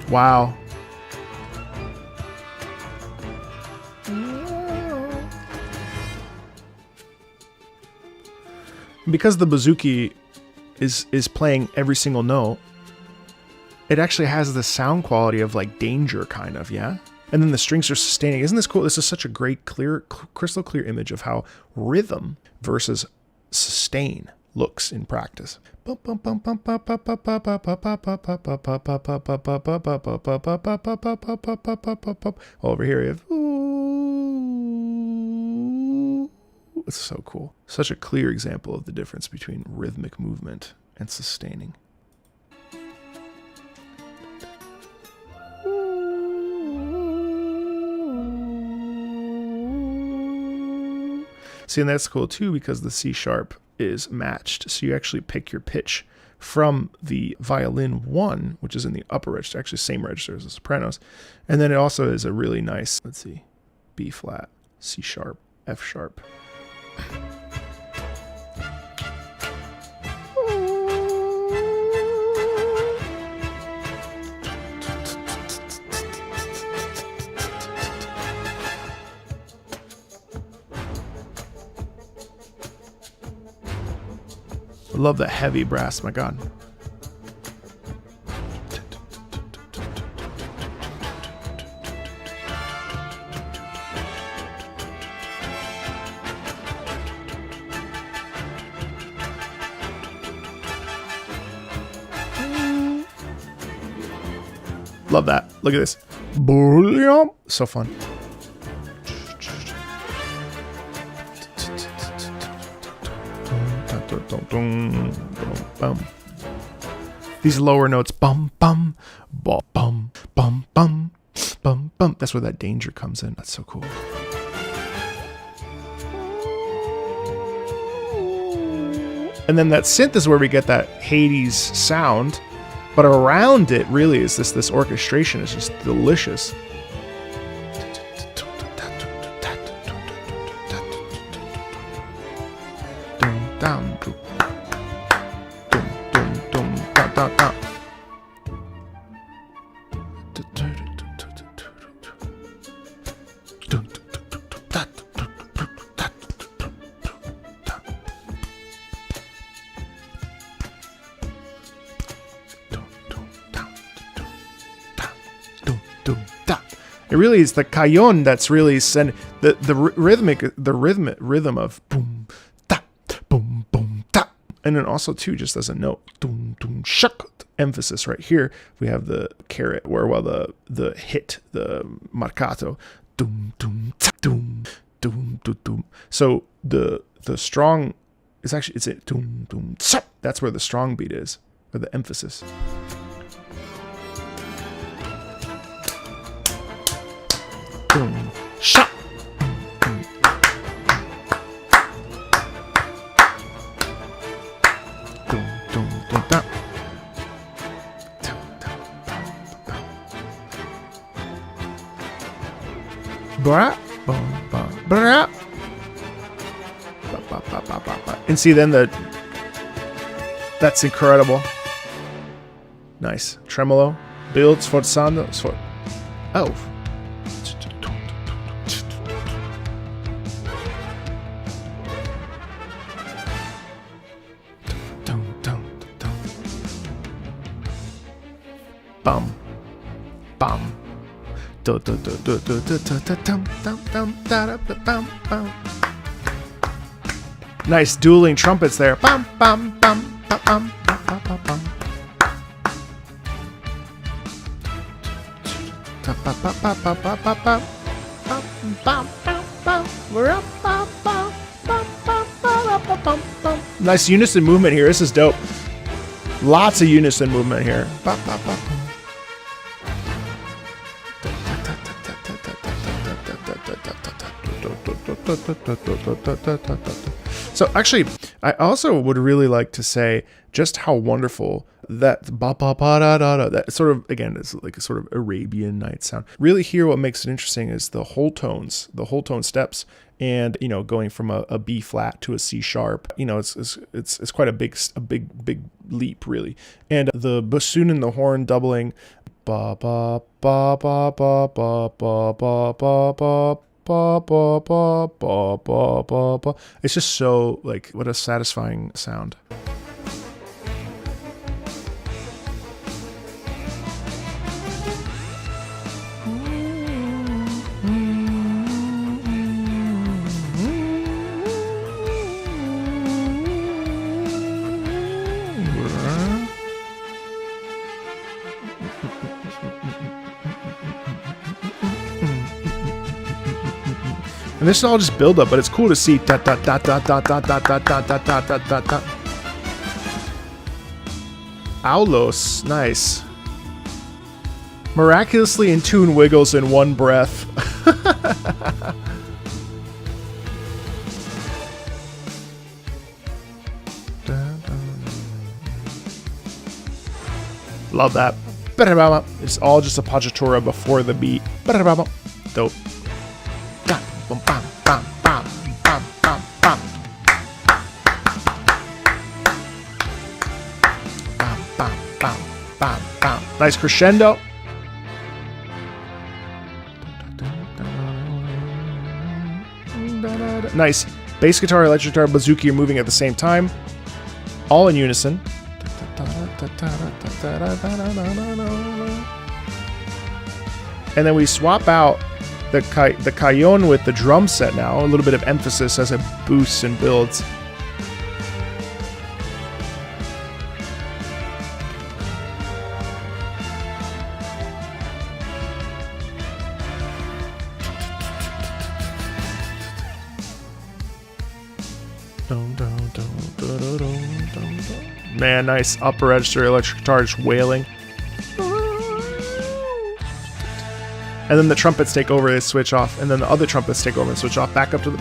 Wow. Because the bouzouki is playing every single note, it actually has the sound quality of like danger, kind of, yeah? And then the strings are sustaining. Isn't this cool? This is such a great, clear, crystal clear image of how rhythm versus sustain looks in practice. Over here, you have, it's so cool. Such a clear example of the difference between rhythmic movement and sustaining. See, and that's cool too because the C sharp is matched. So you actually pick your pitch from the violin 1, which is in the upper register, actually same register as the sopranos. And then it also is a really nice, let's see, B flat, C sharp, F sharp. Love that heavy brass, my God. Love that. Look at this. Bouillon. So fun. These lower notes, bum bum, bum bum bum bum bum bum. That's where that danger comes in. That's so cool. And then that synth is where we get that Hades sound, but around it really is this orchestration is just delicious. It really is the cajon that's really send the rhythm of boom ta boom boom ta, and then also too just as a note doom doom shak emphasis right here. We have the caret where the hit the marcato doom doom ta doom doom doom doom. So the strong is actually it's a doom doom ta. That's where the strong beat is, or the emphasis. Boom, shot. Boom, boom, boom, down. Bra, boom, bra, bra. And see, then that's incredible. Nice tremolo builds forzando. Oh. Bum, bum. Nice dueling trumpets there. Bum, bum, bum, bum, bum, bum, bum, bum. Nice unison movement here. This is dope. Lots of unison movement here. So actually, I also would really like to say just how wonderful that that sort of, again, is like a sort of Arabian Night sound. Really here what makes it interesting is the whole tones, the whole tone steps, and going from a B flat to a C sharp. It's quite a big leap really. And the bassoon and the horn doubling ba ba ba ba ba ba ba ba ba ba. Ba, ba, ba, ba, ba, ba, ba. It's just so, like, what a satisfying sound. And this is all just build up, but it's cool to see dot dot dot dot dot dot dot dot dot dot dot dot dot dot. Aulos, nice. Miraculously in tune wiggles in one breath. Love that. It's all just a paginatura before the beat. Dope. Bum, bam, bam, bam, bam, bam, bam. Bam, bam, bam, bam, bam. Nice crescendo. Nice bass guitar, electric guitar, bazooki are moving at the same time, all in unison. And then we swap out the cajon with the drum set now, a little bit of emphasis as it boosts and builds. Man, nice upper register electric guitar just wailing. And then the trumpets take over, they switch off, and then the other trumpets take over and switch off, back up to the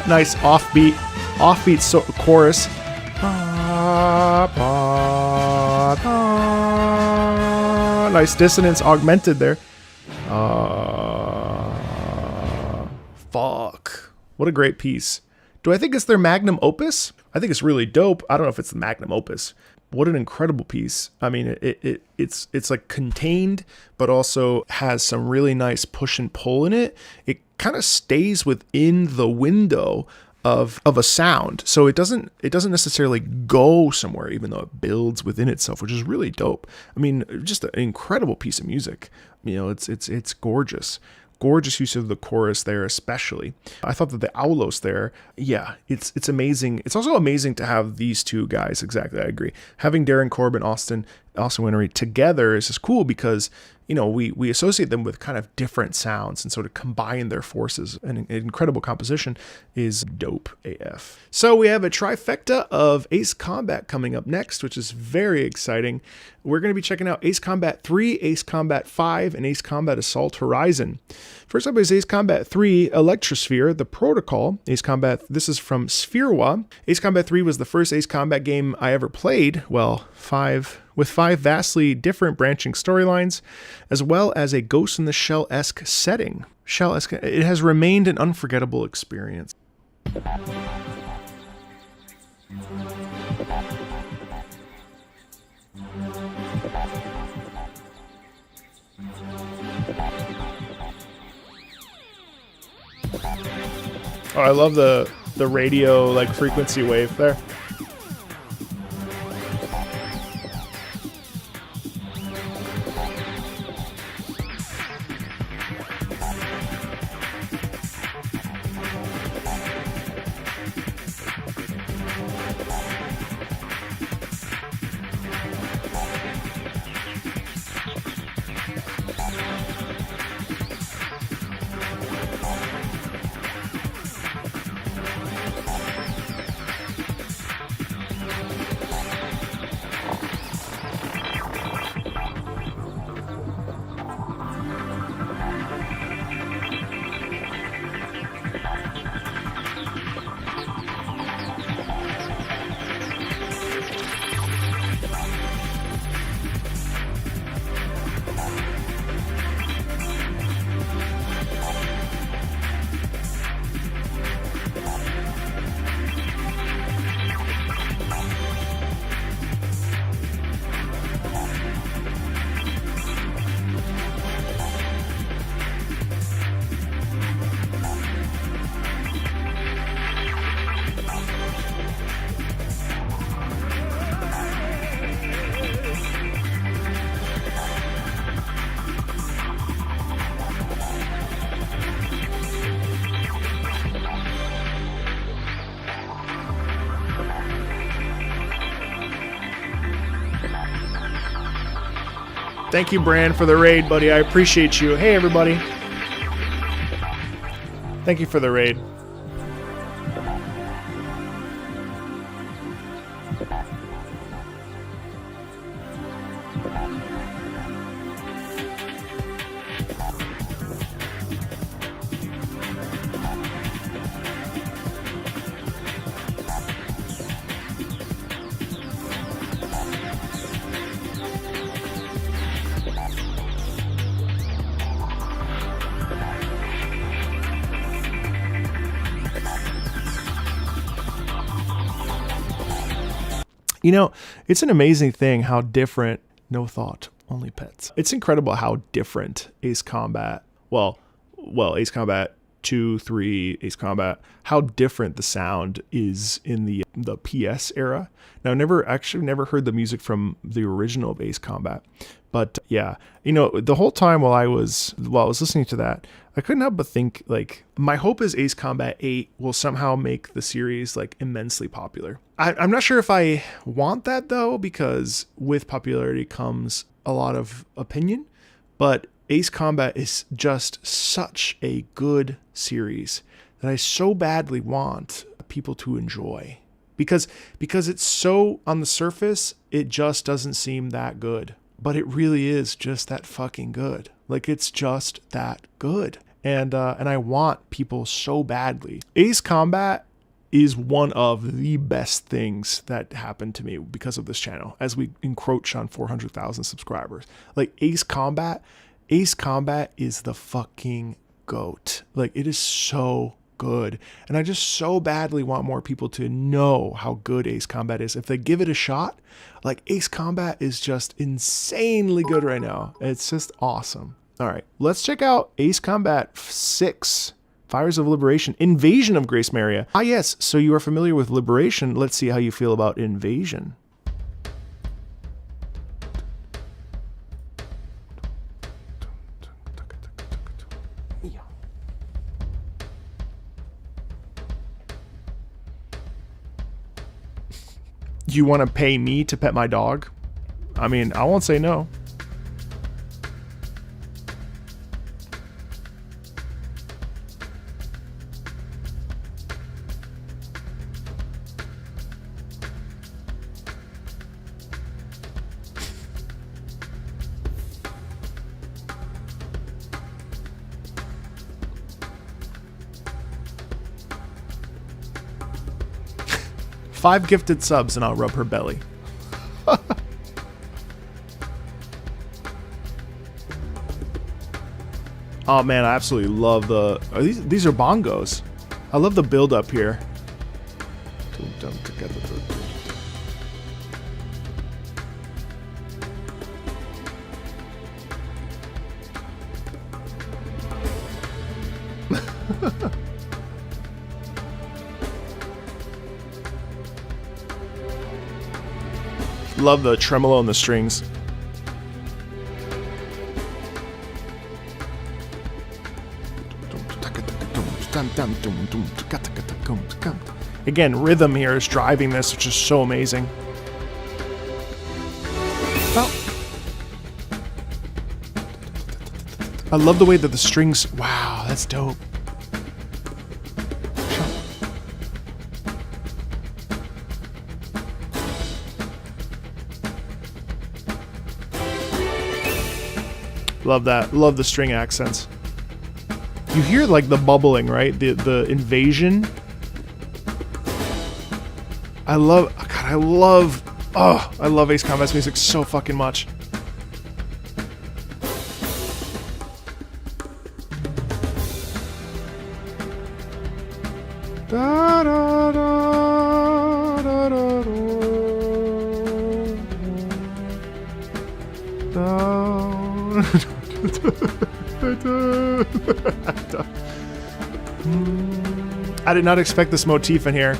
nice offbeat chorus. Nice dissonance augmented there. Fuck. What a great piece. Do I think it's their magnum opus? I think it's really dope. I don't know if it's the magnum opus. What an incredible piece. I mean, it's like contained, but also has some really nice push and pull in it. It kind of stays within the window of a sound. So it doesn't necessarily go somewhere, even though it builds within itself, which is really dope. I mean, just an incredible piece of music. You know, it's gorgeous. Gorgeous use of the chorus there, especially. I thought that the aulos there, yeah, it's amazing. It's also amazing to have these two guys. Exactly, I agree. Having Darren Korb and Austin Wintory together is just cool because, you know, we associate them with kind of different sounds, and so to combine their forces, an incredible composition is dope AF. So we have a trifecta of Ace Combat coming up next, which is very exciting. We're going to be checking out Ace Combat 3, Ace Combat 5, and Ace Combat Assault Horizon. First up is Ace Combat 3 Electrosphere, The Protocol. Ace Combat, this is from Spherewa. Ace Combat 3 was the first Ace Combat game I ever played. Well, with five vastly different branching storylines, as well as a Ghost in the Shell-esque setting. It has remained an unforgettable experience. Oh, I love the radio like frequency wave there. Thank you, Bran, for the raid, buddy. I appreciate you. Hey, everybody. Thank you for the raid. You know, it's an amazing thing how different, no thought, only pets. It's incredible how different Ace Combat, Ace Combat 2, 3, Ace Combat, how different the sound is in the PS era. Now, never heard the music from the original of Ace Combat, but yeah, you know, the whole time while I was listening to that, I couldn't help but think, like, my hope is Ace Combat 8 will somehow make the series like immensely popular. I'm not sure if I want that though, because with popularity comes a lot of opinion, but Ace Combat is just such a good series that I so badly want people to enjoy. Because it's so, on the surface, it just doesn't seem that good. But it really is just that fucking good. Like, it's just that good. And I want people so badly. Ace Combat is one of the best things that happened to me because of this channel as we encroach on 400,000 subscribers. Like, Ace Combat is the fucking GOAT. Like, it is so good. And I just so badly want more people to know how good Ace Combat is. If they give it a shot, like, Ace Combat is just insanely good right now. It's just awesome. All right, let's check out Ace Combat 6, Fires of Liberation, Invasion of Gracemeria. Ah, yes, so you are familiar with Liberation. Let's see how you feel about Invasion. You want to pay me to pet my dog? I mean, I won't say no. Five gifted subs and I'll rub her belly. Oh man, I absolutely love the... These are bongos. I love the build up here. Love the tremolo and the strings. Again, rhythm here is driving this, which is so amazing. I love the way that the strings... Wow, that's dope. Love that. Love the string accents. You hear like the bubbling, right? The invasion. I love Ace Combat's music so fucking much. Da, da, da, da, da, da. I did not expect this motif in here.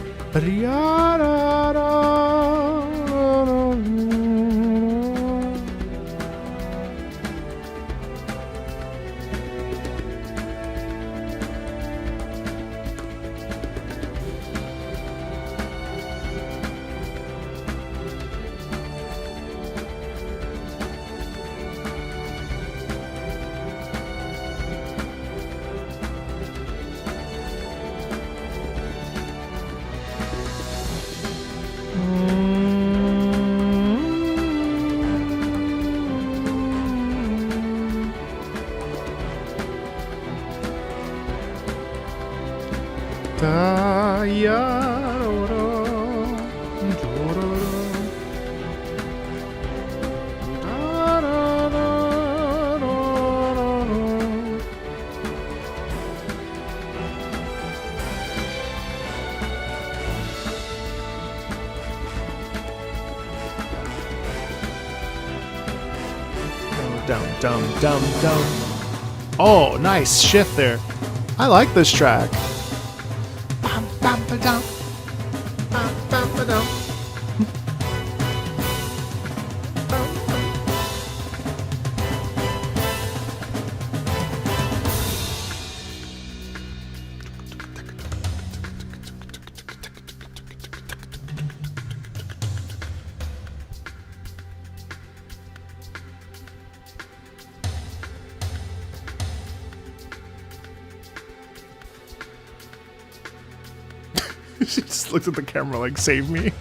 Down. Oh, nice shift there. I like this track. She just looks at the camera like, save me.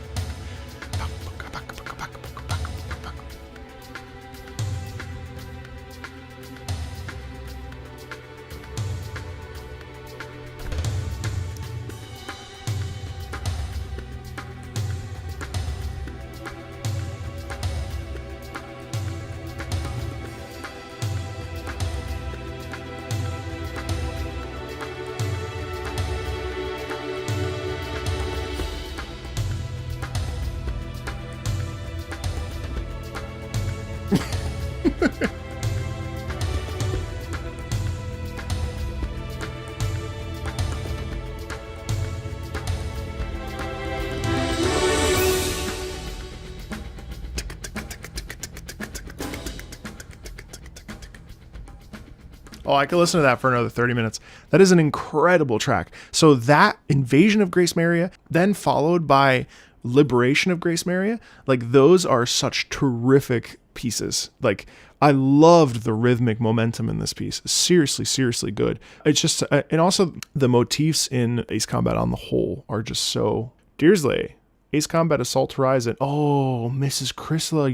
Oh, I could listen to that for another 30 minutes. That is an incredible track. So that Invasion of Gracemeria, then followed by Liberation of Gracemeria, like those are such terrific pieces. Like I loved the rhythmic momentum in this piece. Seriously, seriously good. It's just, and also the motifs in Ace Combat on the whole are just so... Deersley, Ace Combat Assault Horizon. Oh, Mrs. Krista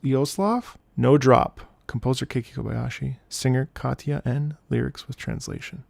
Yoslav? No Drop. Composer Keiki Kobayashi, singer Katya N, lyrics with translation.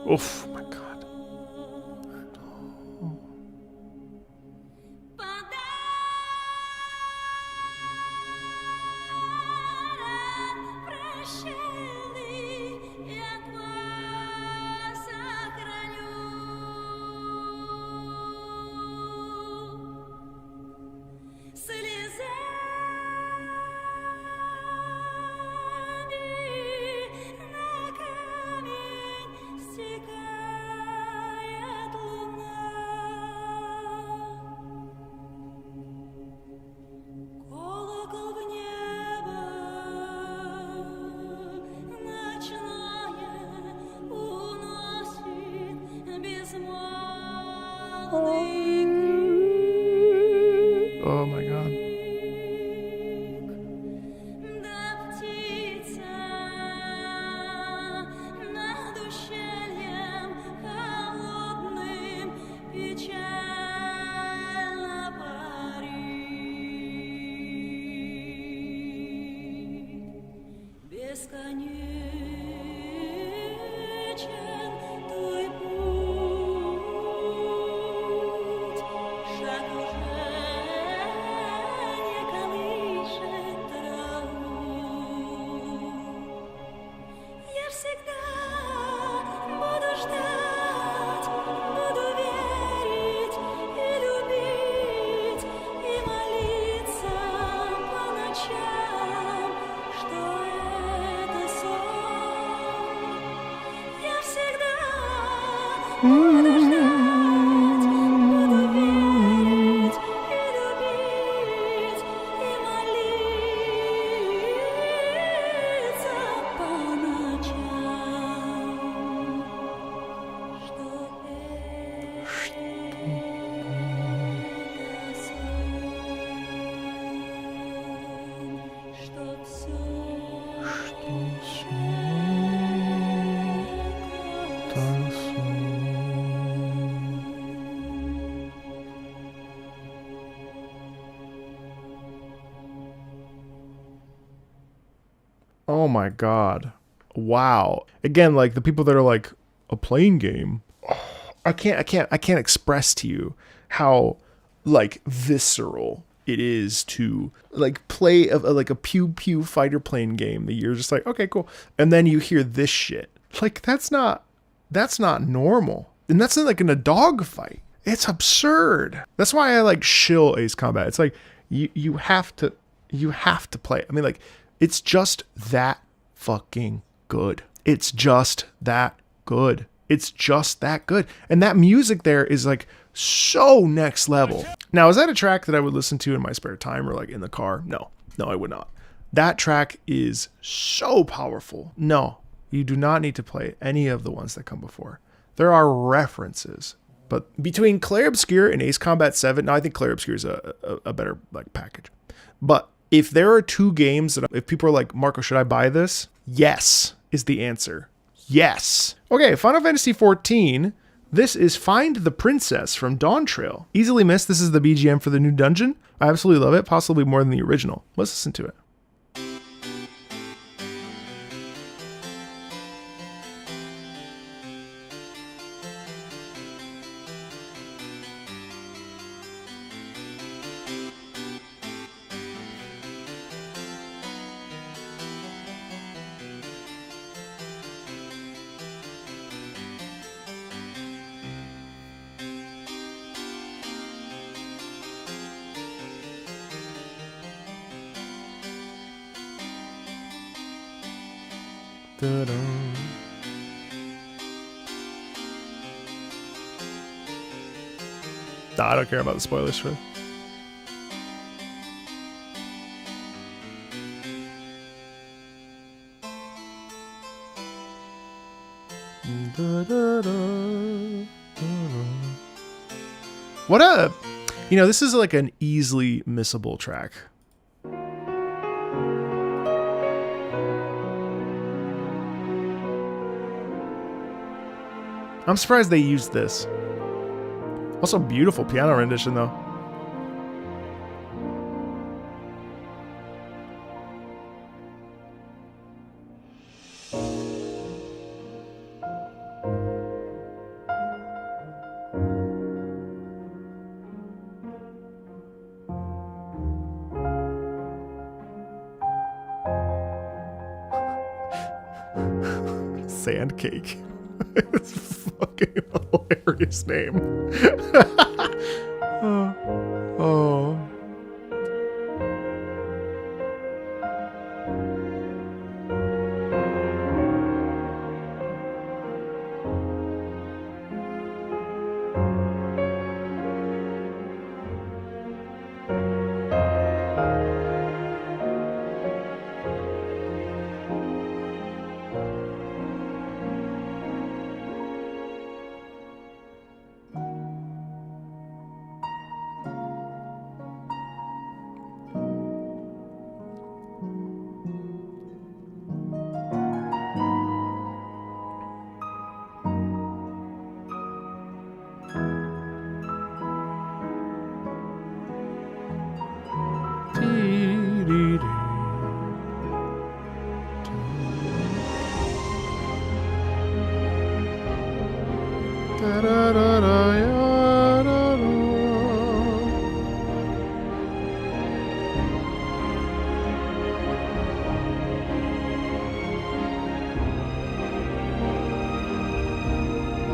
Oof, my God. Oh. Oh my God. Что это Oh my god. Wow. Again, like the people that are like a playing game. I can't express to you how like visceral it is to like play like a pew pew fighter plane game that you're just like, okay, cool. And then you hear this shit. Like that's not normal. And that's not like in a dog fight. It's absurd. That's why I like shill Ace Combat. It's like you have to play it. I mean, like it's just that fucking good. It's just that good. It's just that good. And that music there is like so next level. Now, is that a track that I would listen to in my spare time or like in the car? No, I would not. That track is so powerful. No, you do not need to play any of the ones that come before. There are references, but between Clair Obscur and Ace Combat 7, now I think Clair Obscur is a better like package. But if there are two games that if people are like, Marco, should I buy this? Yes is the answer. Yes. Okay, Final Fantasy XIV. This is Find the Princess from Dawn Trail. Easily missed. This is the BGM for the new dungeon. I absolutely love it, possibly more than the original. Let's listen to it. Nah, I don't care about the spoilers for it. What a, you know, this is like an easily missable track. I'm surprised they used this. Also, beautiful piano rendition, though. Sandcake. It's a fucking hilarious name. Oh.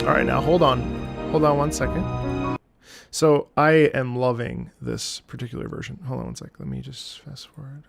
All right, now hold on 1 second. So I am loving this particular version. Hold on 1 sec. Let me just fast forward.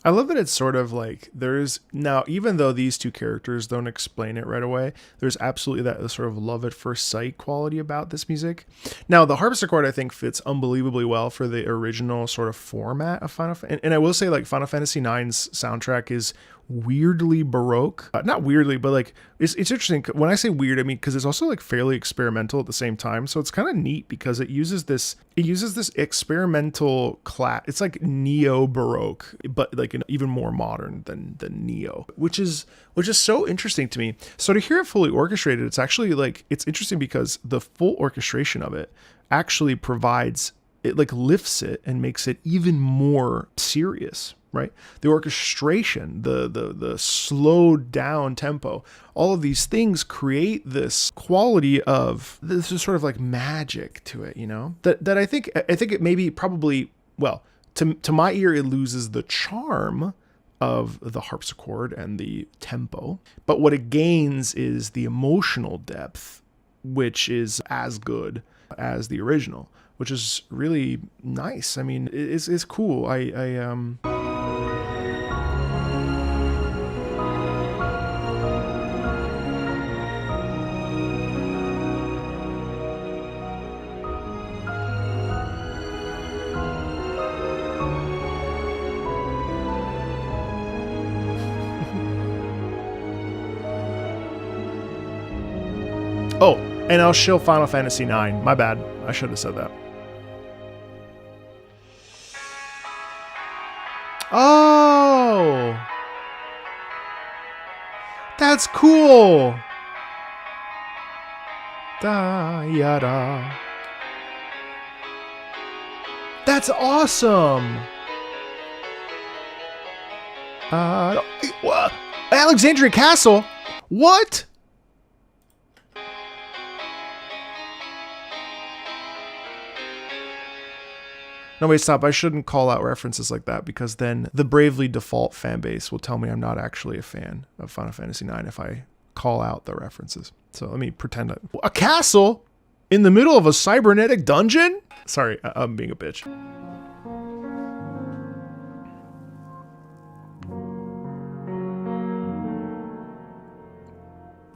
I love that it's sort of like there's now, even though these two characters don't explain it right away, there's absolutely that sort of love at first sight quality about this music. Now, the harpsichord, I think, fits unbelievably well for the original sort of format of Final Fantasy. And I will say, like, Final Fantasy IX's soundtrack is weirdly Baroque. Not weirdly, but like it's interesting. When I say weird, I mean because it's also like fairly experimental at the same time. So it's kind of neat because it uses this experimental class. It's like neo Baroque, but like an even more modern than neo, which is so interesting to me. So to hear it fully orchestrated, it's actually like it's interesting because the full orchestration of it actually provides it, like lifts it and makes it even more serious. Right, the orchestration, the slowed down tempo, all of these things create this quality of this is sort of like magic to it, you know. That I think it maybe probably, well, to my ear it loses the charm of the harpsichord and the tempo, but what it gains is the emotional depth, which is as good as the original, which is really nice. I mean, it's cool. Oh, and I'll shill Final Fantasy IX. My bad. I should have said that. Oh! That's cool! Da yada. That's awesome! What? Alexandria Castle? What? No, wait, stop. I shouldn't call out references like that because then the Bravely Default fan base will tell me I'm not actually a fan of Final Fantasy IX if I call out the references. So let me pretend a castle in the middle of a cybernetic dungeon? Sorry, I'm being a bitch.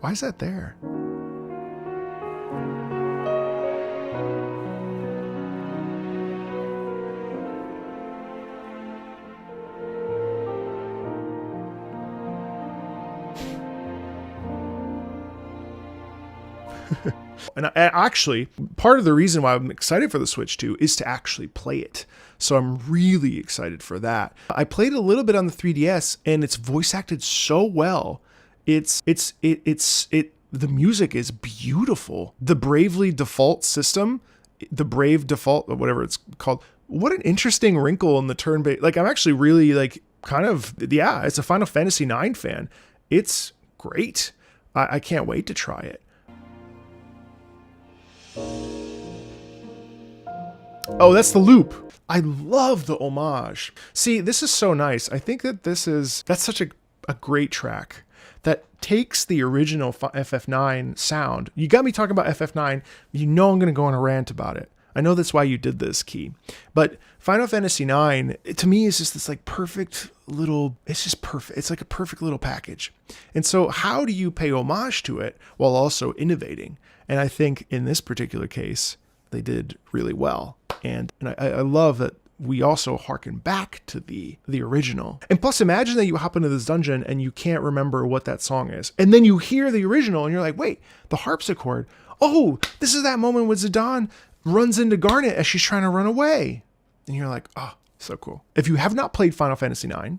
Why is that there? And actually, part of the reason why I'm excited for the Switch 2 is to actually play it. So I'm really excited for that. I played a little bit on the 3DS and it's voice acted so well. The music is beautiful. The Bravely Default system, the Brave Default, or whatever it's called. What an interesting wrinkle in the turn-based. Like I'm actually really like kind of, yeah, it's a Final Fantasy IX fan. It's great. I can't wait to try it. Oh, that's the loop. I love the homage. See, this is so nice. I think that that's such a great track that takes the original FF9 sound. You got me talking about FF9. You know I'm going to go on a rant about it. I know that's why you did this, Key. But Final Fantasy IX, to me, is just this like perfect little, it's just perfect. It's like a perfect little package. And so how do you pay homage to it while also innovating? And I think in this particular case, they did really well. And I love that we also harken back to the original. And plus, imagine that you hop into this dungeon and you can't remember what that song is. And then you hear the original and you're like, wait, the harpsichord. Oh, this is that moment when Zidane runs into Garnet as she's trying to run away. And you're like, oh, so cool. If you have not played Final Fantasy IX,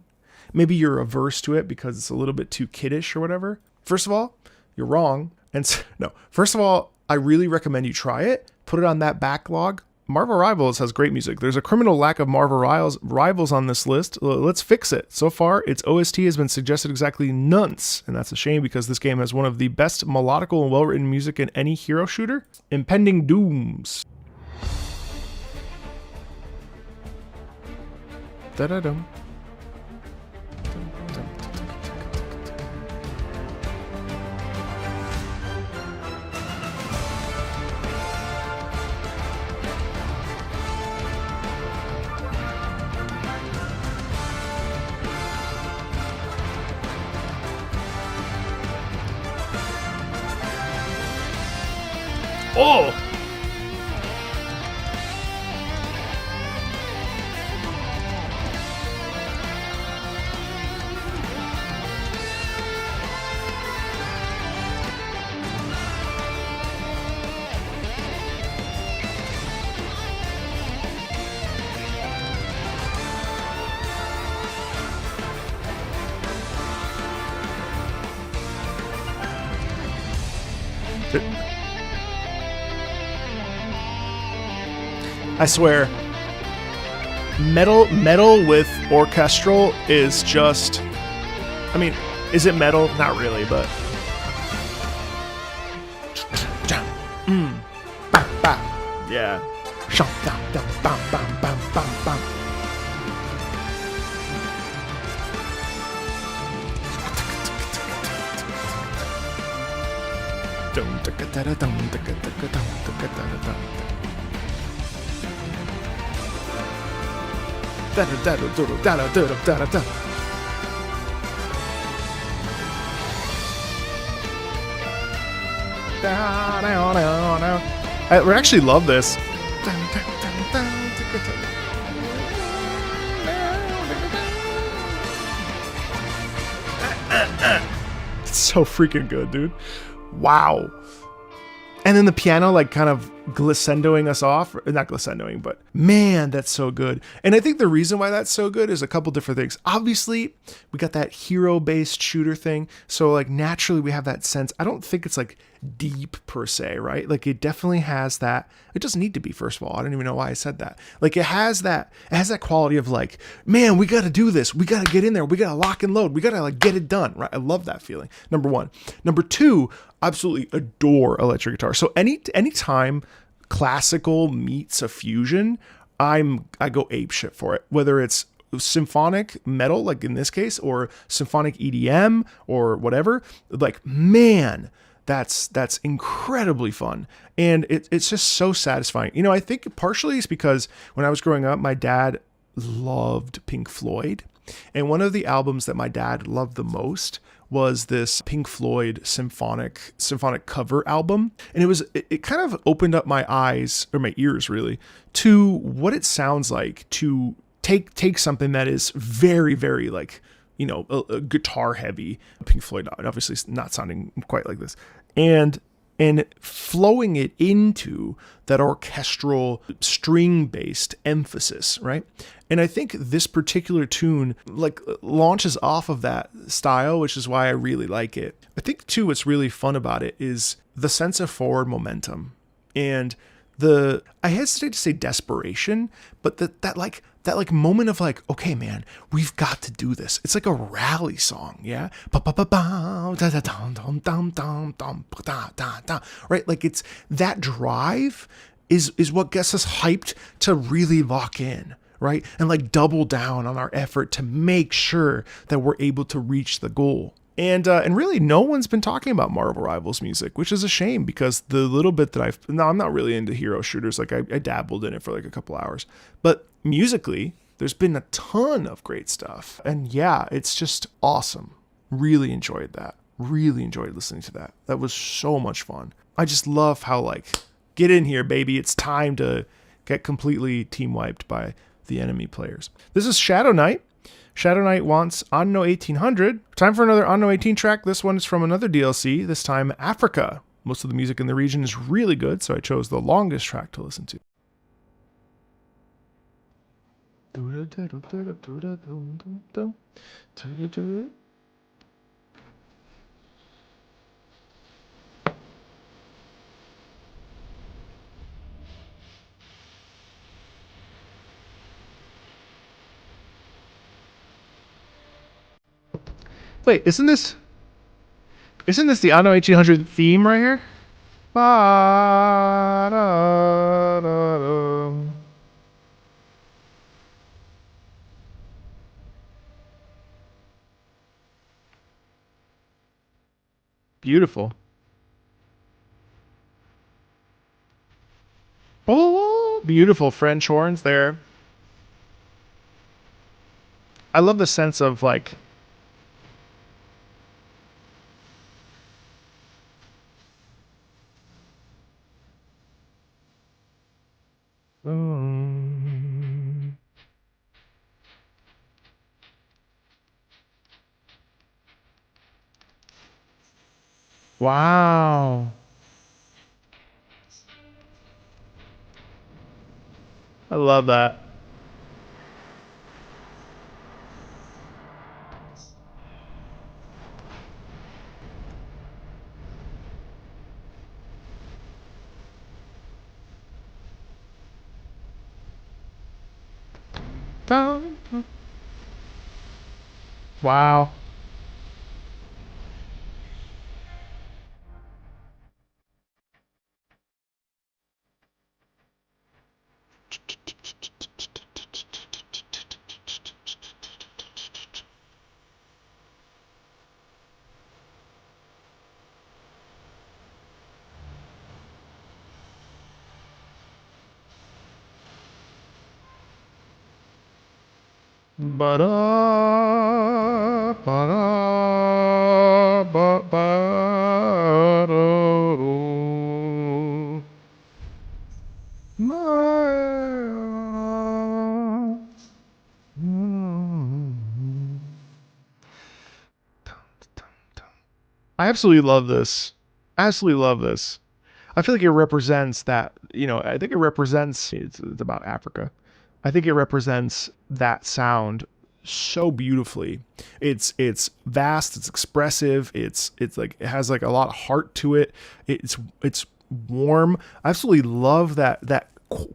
maybe you're averse to it because it's a little bit too kiddish or whatever. First of all, you're wrong. And so, no, first of all, I really recommend you try it. Put it on that backlog. Marvel Rivals has great music. There's a criminal lack of Marvel Rivals on this list. Let's fix it. So far, its OST has been suggested exactly nonce, and that's a shame because this game has one of the best melodical and well-written music in any hero shooter. Impending Dooms. Da-da-dum. Oh! I swear, metal with orchestral is just, I mean, is it metal? Not really, but yeah. I actually love this. It's so freaking good, dude. Wow. And then the piano, like, kind of glissendoing us off. Not glissendoing, but man, that's so good. And I think the reason why that's so good is a couple different things. Obviously, we got that hero-based shooter thing. So, like, naturally, we have that sense. I don't think it's, like, deep per se, right? Like, it definitely has that. It doesn't need to be, first of all. I don't even know why I said that. Like, it has that quality of, like, man, we got to do this. We got to get in there. We got to lock and load. We got to, like, get it done, right? I love that feeling. Number one. Number two, absolutely adore electric guitar. So any time classical meets a fusion, I go ape shit for it. Whether it's symphonic metal, like in this case, or symphonic EDM or whatever, like, man, that's incredibly fun. And it's just so satisfying. You know, I think partially it's because when I was growing up, my dad loved Pink Floyd. And one of the albums that my dad loved the most was this Pink Floyd symphonic cover album. And it kind of opened up my eyes, or my ears really, to what it sounds like to take something that is very, very, like, you know, a guitar heavy Pink Floyd, obviously not sounding quite like this, and flowing it into that orchestral string-based emphasis, right? And I think this particular tune, like, launches off of that style, which is why I really like it. I think too, what's really fun about it is the sense of forward momentum and I hesitate to say desperation, but that moment of, like, okay, man, we've got to do this. It's like a rally song, yeah? Right? Like, it's that drive is what gets us hyped to really lock in, right? And, like, double down on our effort to make sure that we're able to reach the goal. And really, no one's been talking about Marvel Rivals music, which is a shame, because the little bit that I'm not really into hero shooters. Like, I dabbled in it for like a couple hours, but musically, there's been a ton of great stuff. And yeah, it's just awesome. Really enjoyed that. Really enjoyed listening to that. That was so much fun. I just love how, like, get in here, baby. It's time to get completely team wiped by the enemy players. This is Shadow Knight. Shadow Knight wants Anno 1800. Time for another Anno 18 track. This one is from another DLC, this time Africa. Most of the music in the region is really good, so I chose the longest track to listen to. Wait, isn't this the Anno 1800 theme right here? Beautiful. Oh, beautiful French horns there. I love the sense of, like, Wow. I love that. Wow. Ba-da, ba-da, ba-ba-da-do. I absolutely love this. Absolutely love this. I feel like it represents that, I think it represents, it's about Africa. I think it represents that sound so beautifully. It's vast, it's expressive, it's like it has like a lot of heart to it. It's warm. I absolutely love that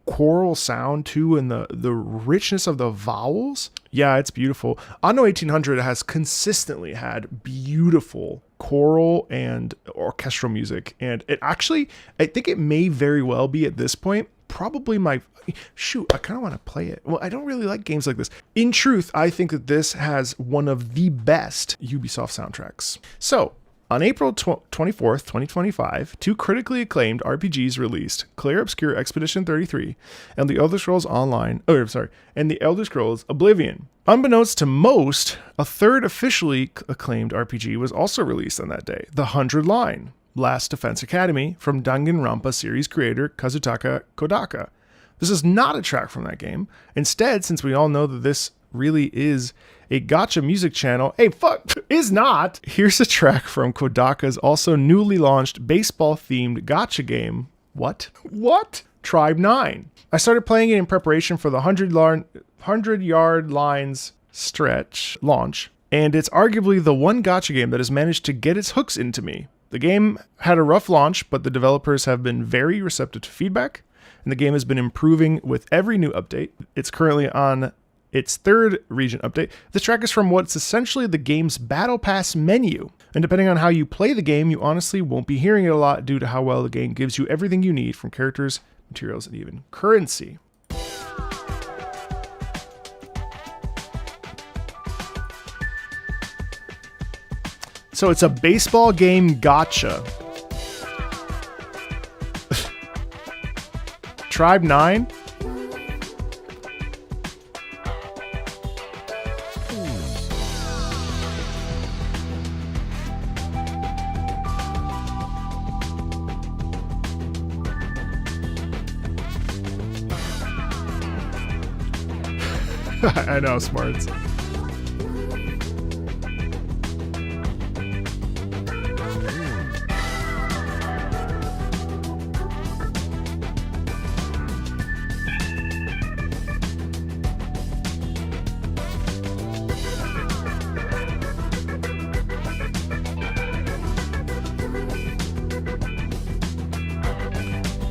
choral sound too, and the richness of the vowels. Yeah, it's beautiful. Anno 1800 has consistently had beautiful choral and orchestral music, and I think it may very well be at this point probably my shoot. I kind of want to play it. Well, I don't really like games like this. In truth, I think that this has one of the best Ubisoft soundtracks. So on April 24th, 2025, two critically acclaimed RPGs released, Clair Obscur Expedition 33 and The Elder Scrolls Online, and The Elder Scrolls Oblivion. Unbeknownst to most, a third officially acclaimed RPG was also released on that day, The 100 Line, Last Defense Academy from Danganronpa series creator Kazutaka Koudelka. This is not a track from that game. Instead, since we all know that this really is a gacha music channel, is not. Here's a track from Koudelka's also newly launched baseball-themed gacha game. What? Tribe 9. I started playing it in preparation for the 100-yard lines stretch launch, and it's arguably the one gacha game that has managed to get its hooks into me. The game had a rough launch, but the developers have been very receptive to feedback, and the game has been improving with every new update. It's currently on its third region update. This track is from what's essentially the game's Battle Pass menu, and depending on how you play the game, you honestly won't be hearing it a lot due to how well the game gives you everything you need from characters, materials, and even currency. So it's a baseball game gacha. Tribe 9? I know, smarts.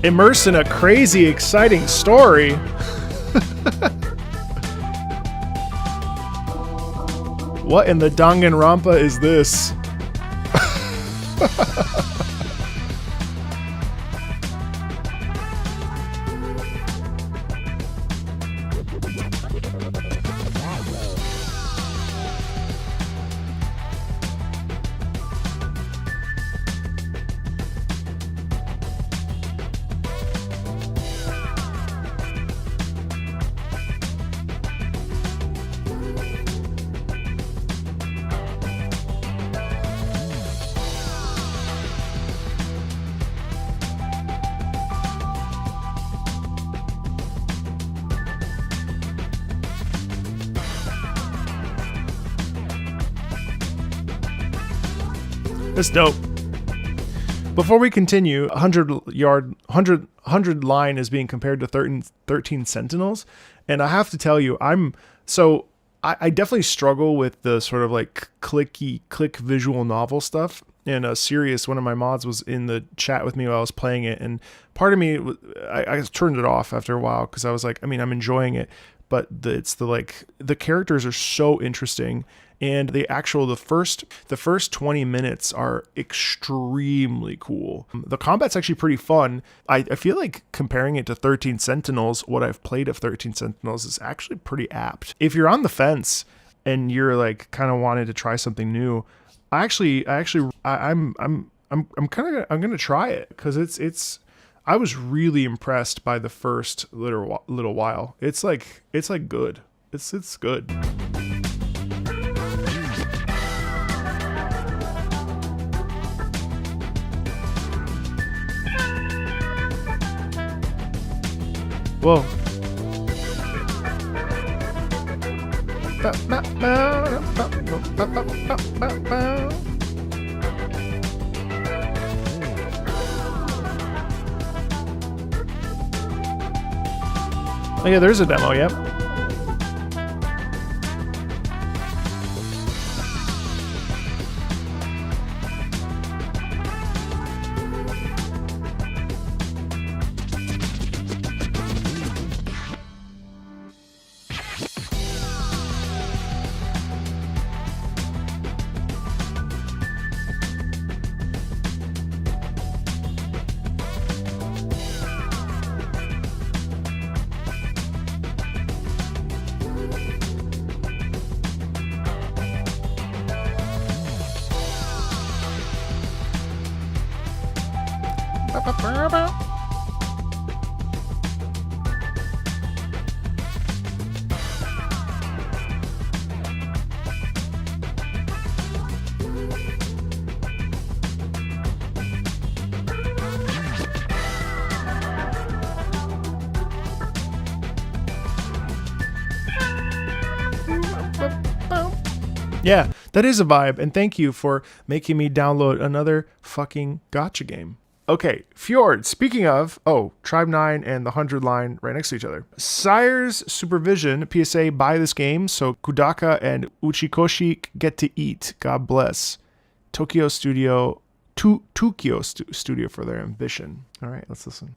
Immersed in a crazy, exciting story. What in the Danganronpa is this? That's dope. Before we continue, 100 line is being compared to 13 Sentinels. And I have to tell you, I definitely struggle with the sort of like click visual novel stuff. And Sirius, one of my mods, was in the chat with me while I was playing it. And part of me, I turned it off after a while because I was like, I mean, I'm enjoying it. But the characters are so interesting. And the first 20 minutes are extremely cool. The combat's actually pretty fun. I feel like comparing it to 13 Sentinels, what I've played of 13 Sentinels is actually pretty apt. If you're on the fence and you're like kind of wanting to try something new, I'm gonna try it because I was really impressed by the first little while. It's good. It's good. Whoa. Oh yeah, there's a demo, yep. Yeah, that is a vibe, and thank you for making me download another fucking gacha game. Okay, Fjord, speaking of, Tribe 9 and the 100 line right next to each other. Sire's Supervision, PSA, buy this game so Koudelka and Uchikoshi get to eat. God bless. Tokyo Studio for their ambition. All right, let's listen.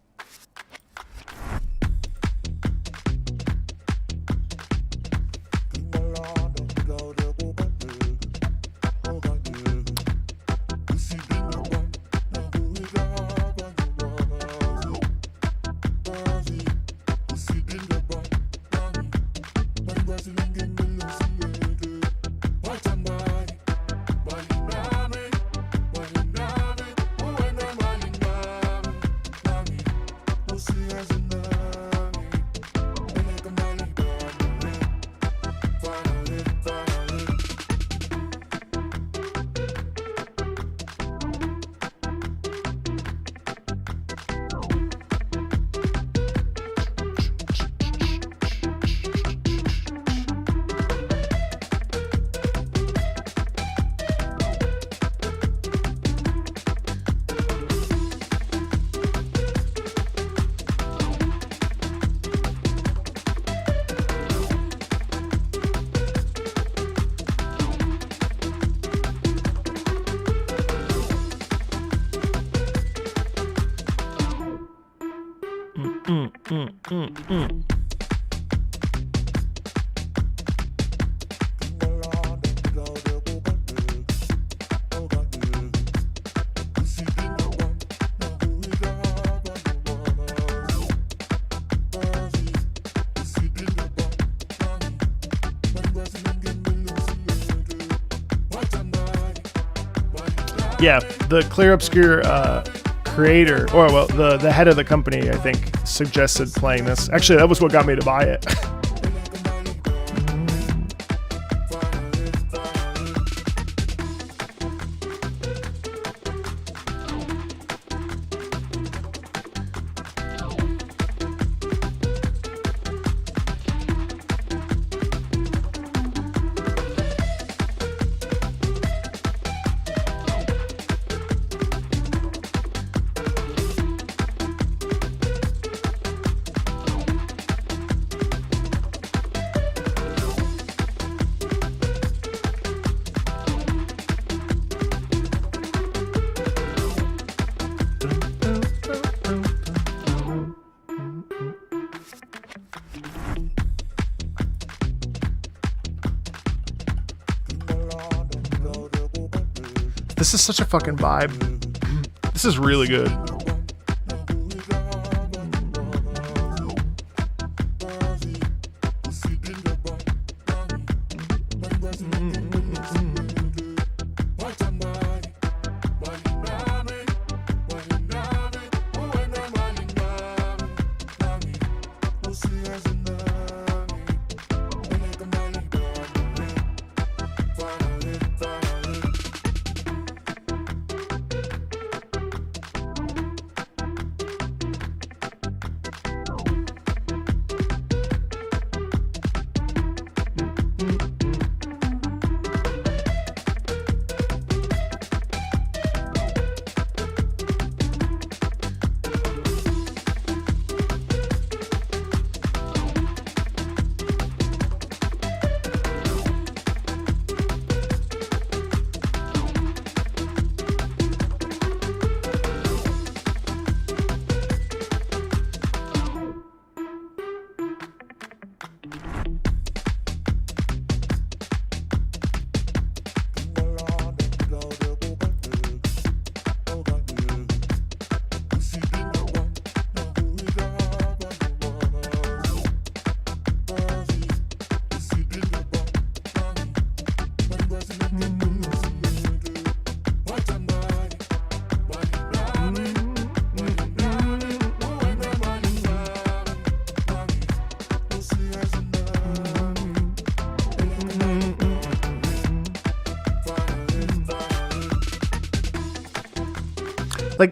Yeah, the Clear Obscure creator, the head of the company, I think, suggested playing this. Actually, that was what got me to buy it. This is such a fucking vibe. This is really good.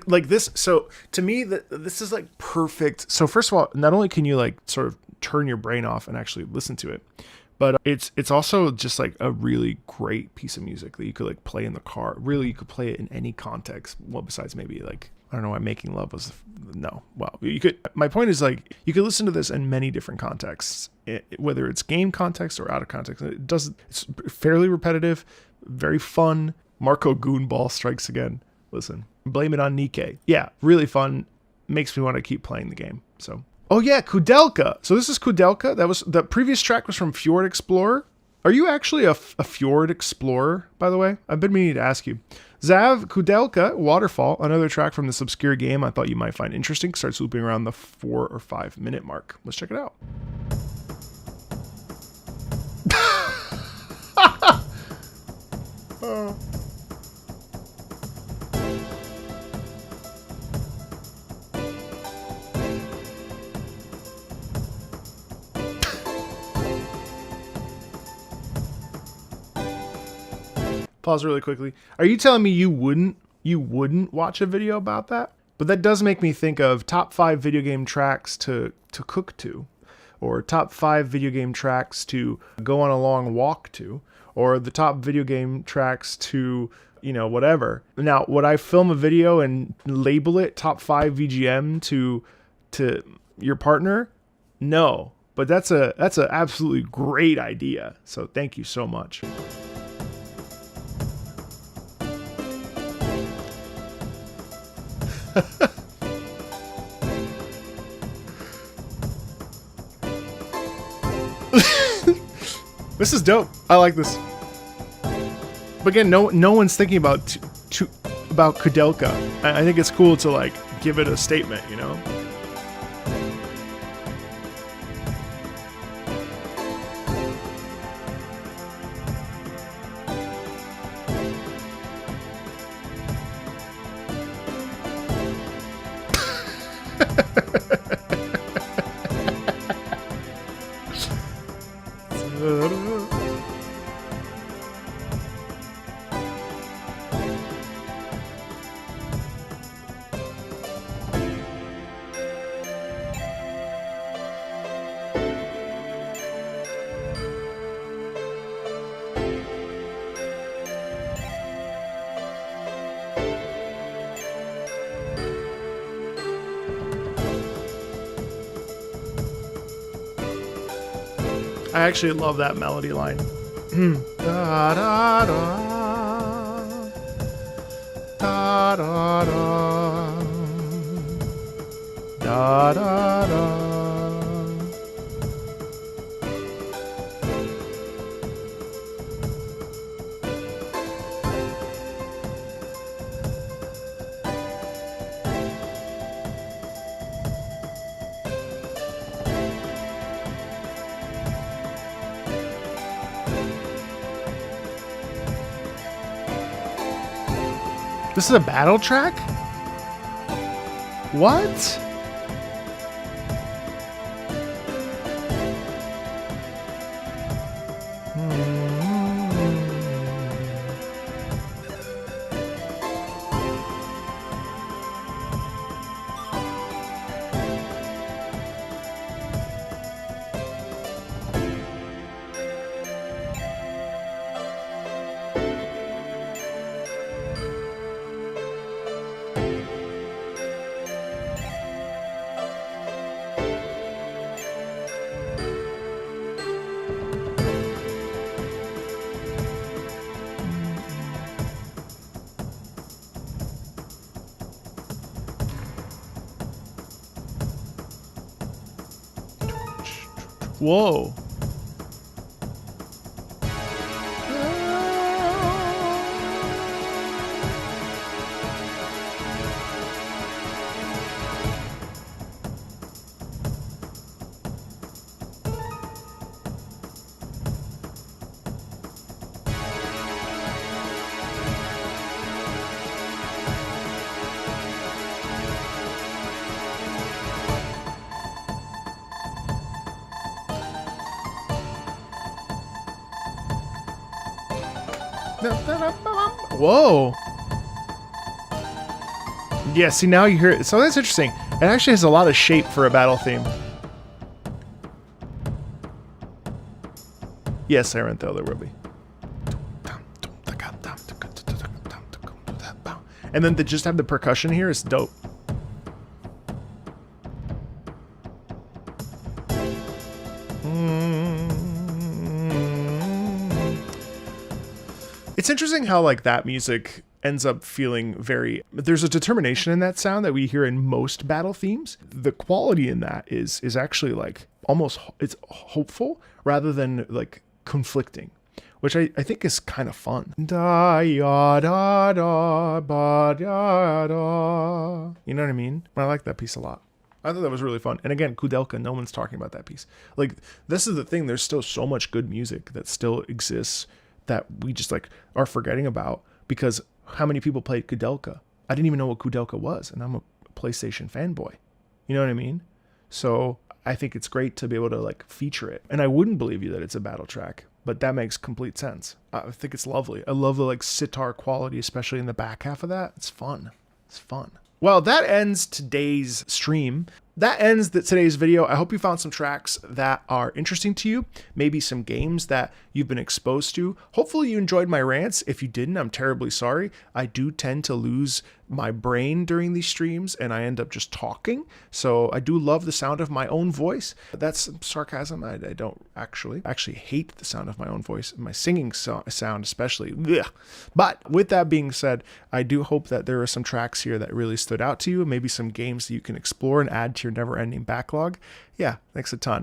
Like this. So to me, this is like perfect. So first of all, not only can you like sort of turn your brain off and actually listen to it, but it's also just like a really great piece of music that you could like play in the car. Really, you could play it in any context. Well, besides maybe like, I don't know why Making Love was, no. Well, you could, my point is like, you could listen to this in many different contexts, whether it's game context or out of context. It's fairly repetitive, very fun. Marco Goonball strikes again. Listen, blame it on Nikkei. Yeah, really fun. Makes me want to keep playing the game. So, oh yeah, Koudelka. So this is Koudelka. That was, the previous track was from Fjord Explorer. Are you actually a Fjord Explorer, by the way? I've been meaning to ask you. Zav, Koudelka, Waterfall, another track from this obscure game I thought you might find interesting. Starts looping around the 4 or 5 minute mark. Let's check it out. Pause really quickly. Are you telling me you wouldn't watch a video about that? But that does make me think of top 5 video game tracks to cook to, or top 5 video game tracks to go on a long walk to, or the top video game tracks to, you know, whatever. Now, would I film a video and label it top 5 VGM to your partner? No, but that's a absolutely great idea. So thank you so much. This is dope. I like this. But again, no one's thinking about Koudelka. I think it's cool to like give it a statement, you know. I actually love that melody line. Da, da, da. Da, da, da. Da, da, da. This is a battle track? What? Whoa. Whoa. Yeah, see, now you hear it. So that's interesting. It actually has a lot of shape for a battle theme. Yes, Aaron, though, there will be. And then to just have the percussion here is dope. It's interesting how like that music ends up feeling very, there's a determination in that sound that we hear in most battle themes. The quality in that is actually like almost, it's hopeful rather than like conflicting, which I think is kind of fun. Da, ya, da, da, ba, da, da. You know what I mean? I like that piece a lot. I thought that was really fun. And again, Koudelka, no one's talking about that piece. Like, this is the thing. There's still so much good music that still exists that we just like are forgetting about, because how many people played Koudelka? I didn't even know what Koudelka was, and I'm a PlayStation fanboy. You know what I mean? So I think it's great to be able to like feature it. And I wouldn't believe you that it's a battle track, but that makes complete sense. I think it's lovely. I love the like sitar quality, especially in the back half of that. It's fun. It's fun. Well, that ends today's stream. That ends today's video. I hope you found some tracks that are interesting to you, maybe some games that you've been exposed to. Hopefully you enjoyed my rants. If you didn't, I'm terribly sorry. I do tend to lose my brain during these streams and I end up just talking. So I do love the sound of my own voice. That's sarcasm. I don't actually hate the sound of my own voice, my singing sound especially. Ugh. But with that being said, I do hope that there are some tracks here that really stood out to you, maybe some games that you can explore and add to your never-ending backlog. Yeah, thanks a ton.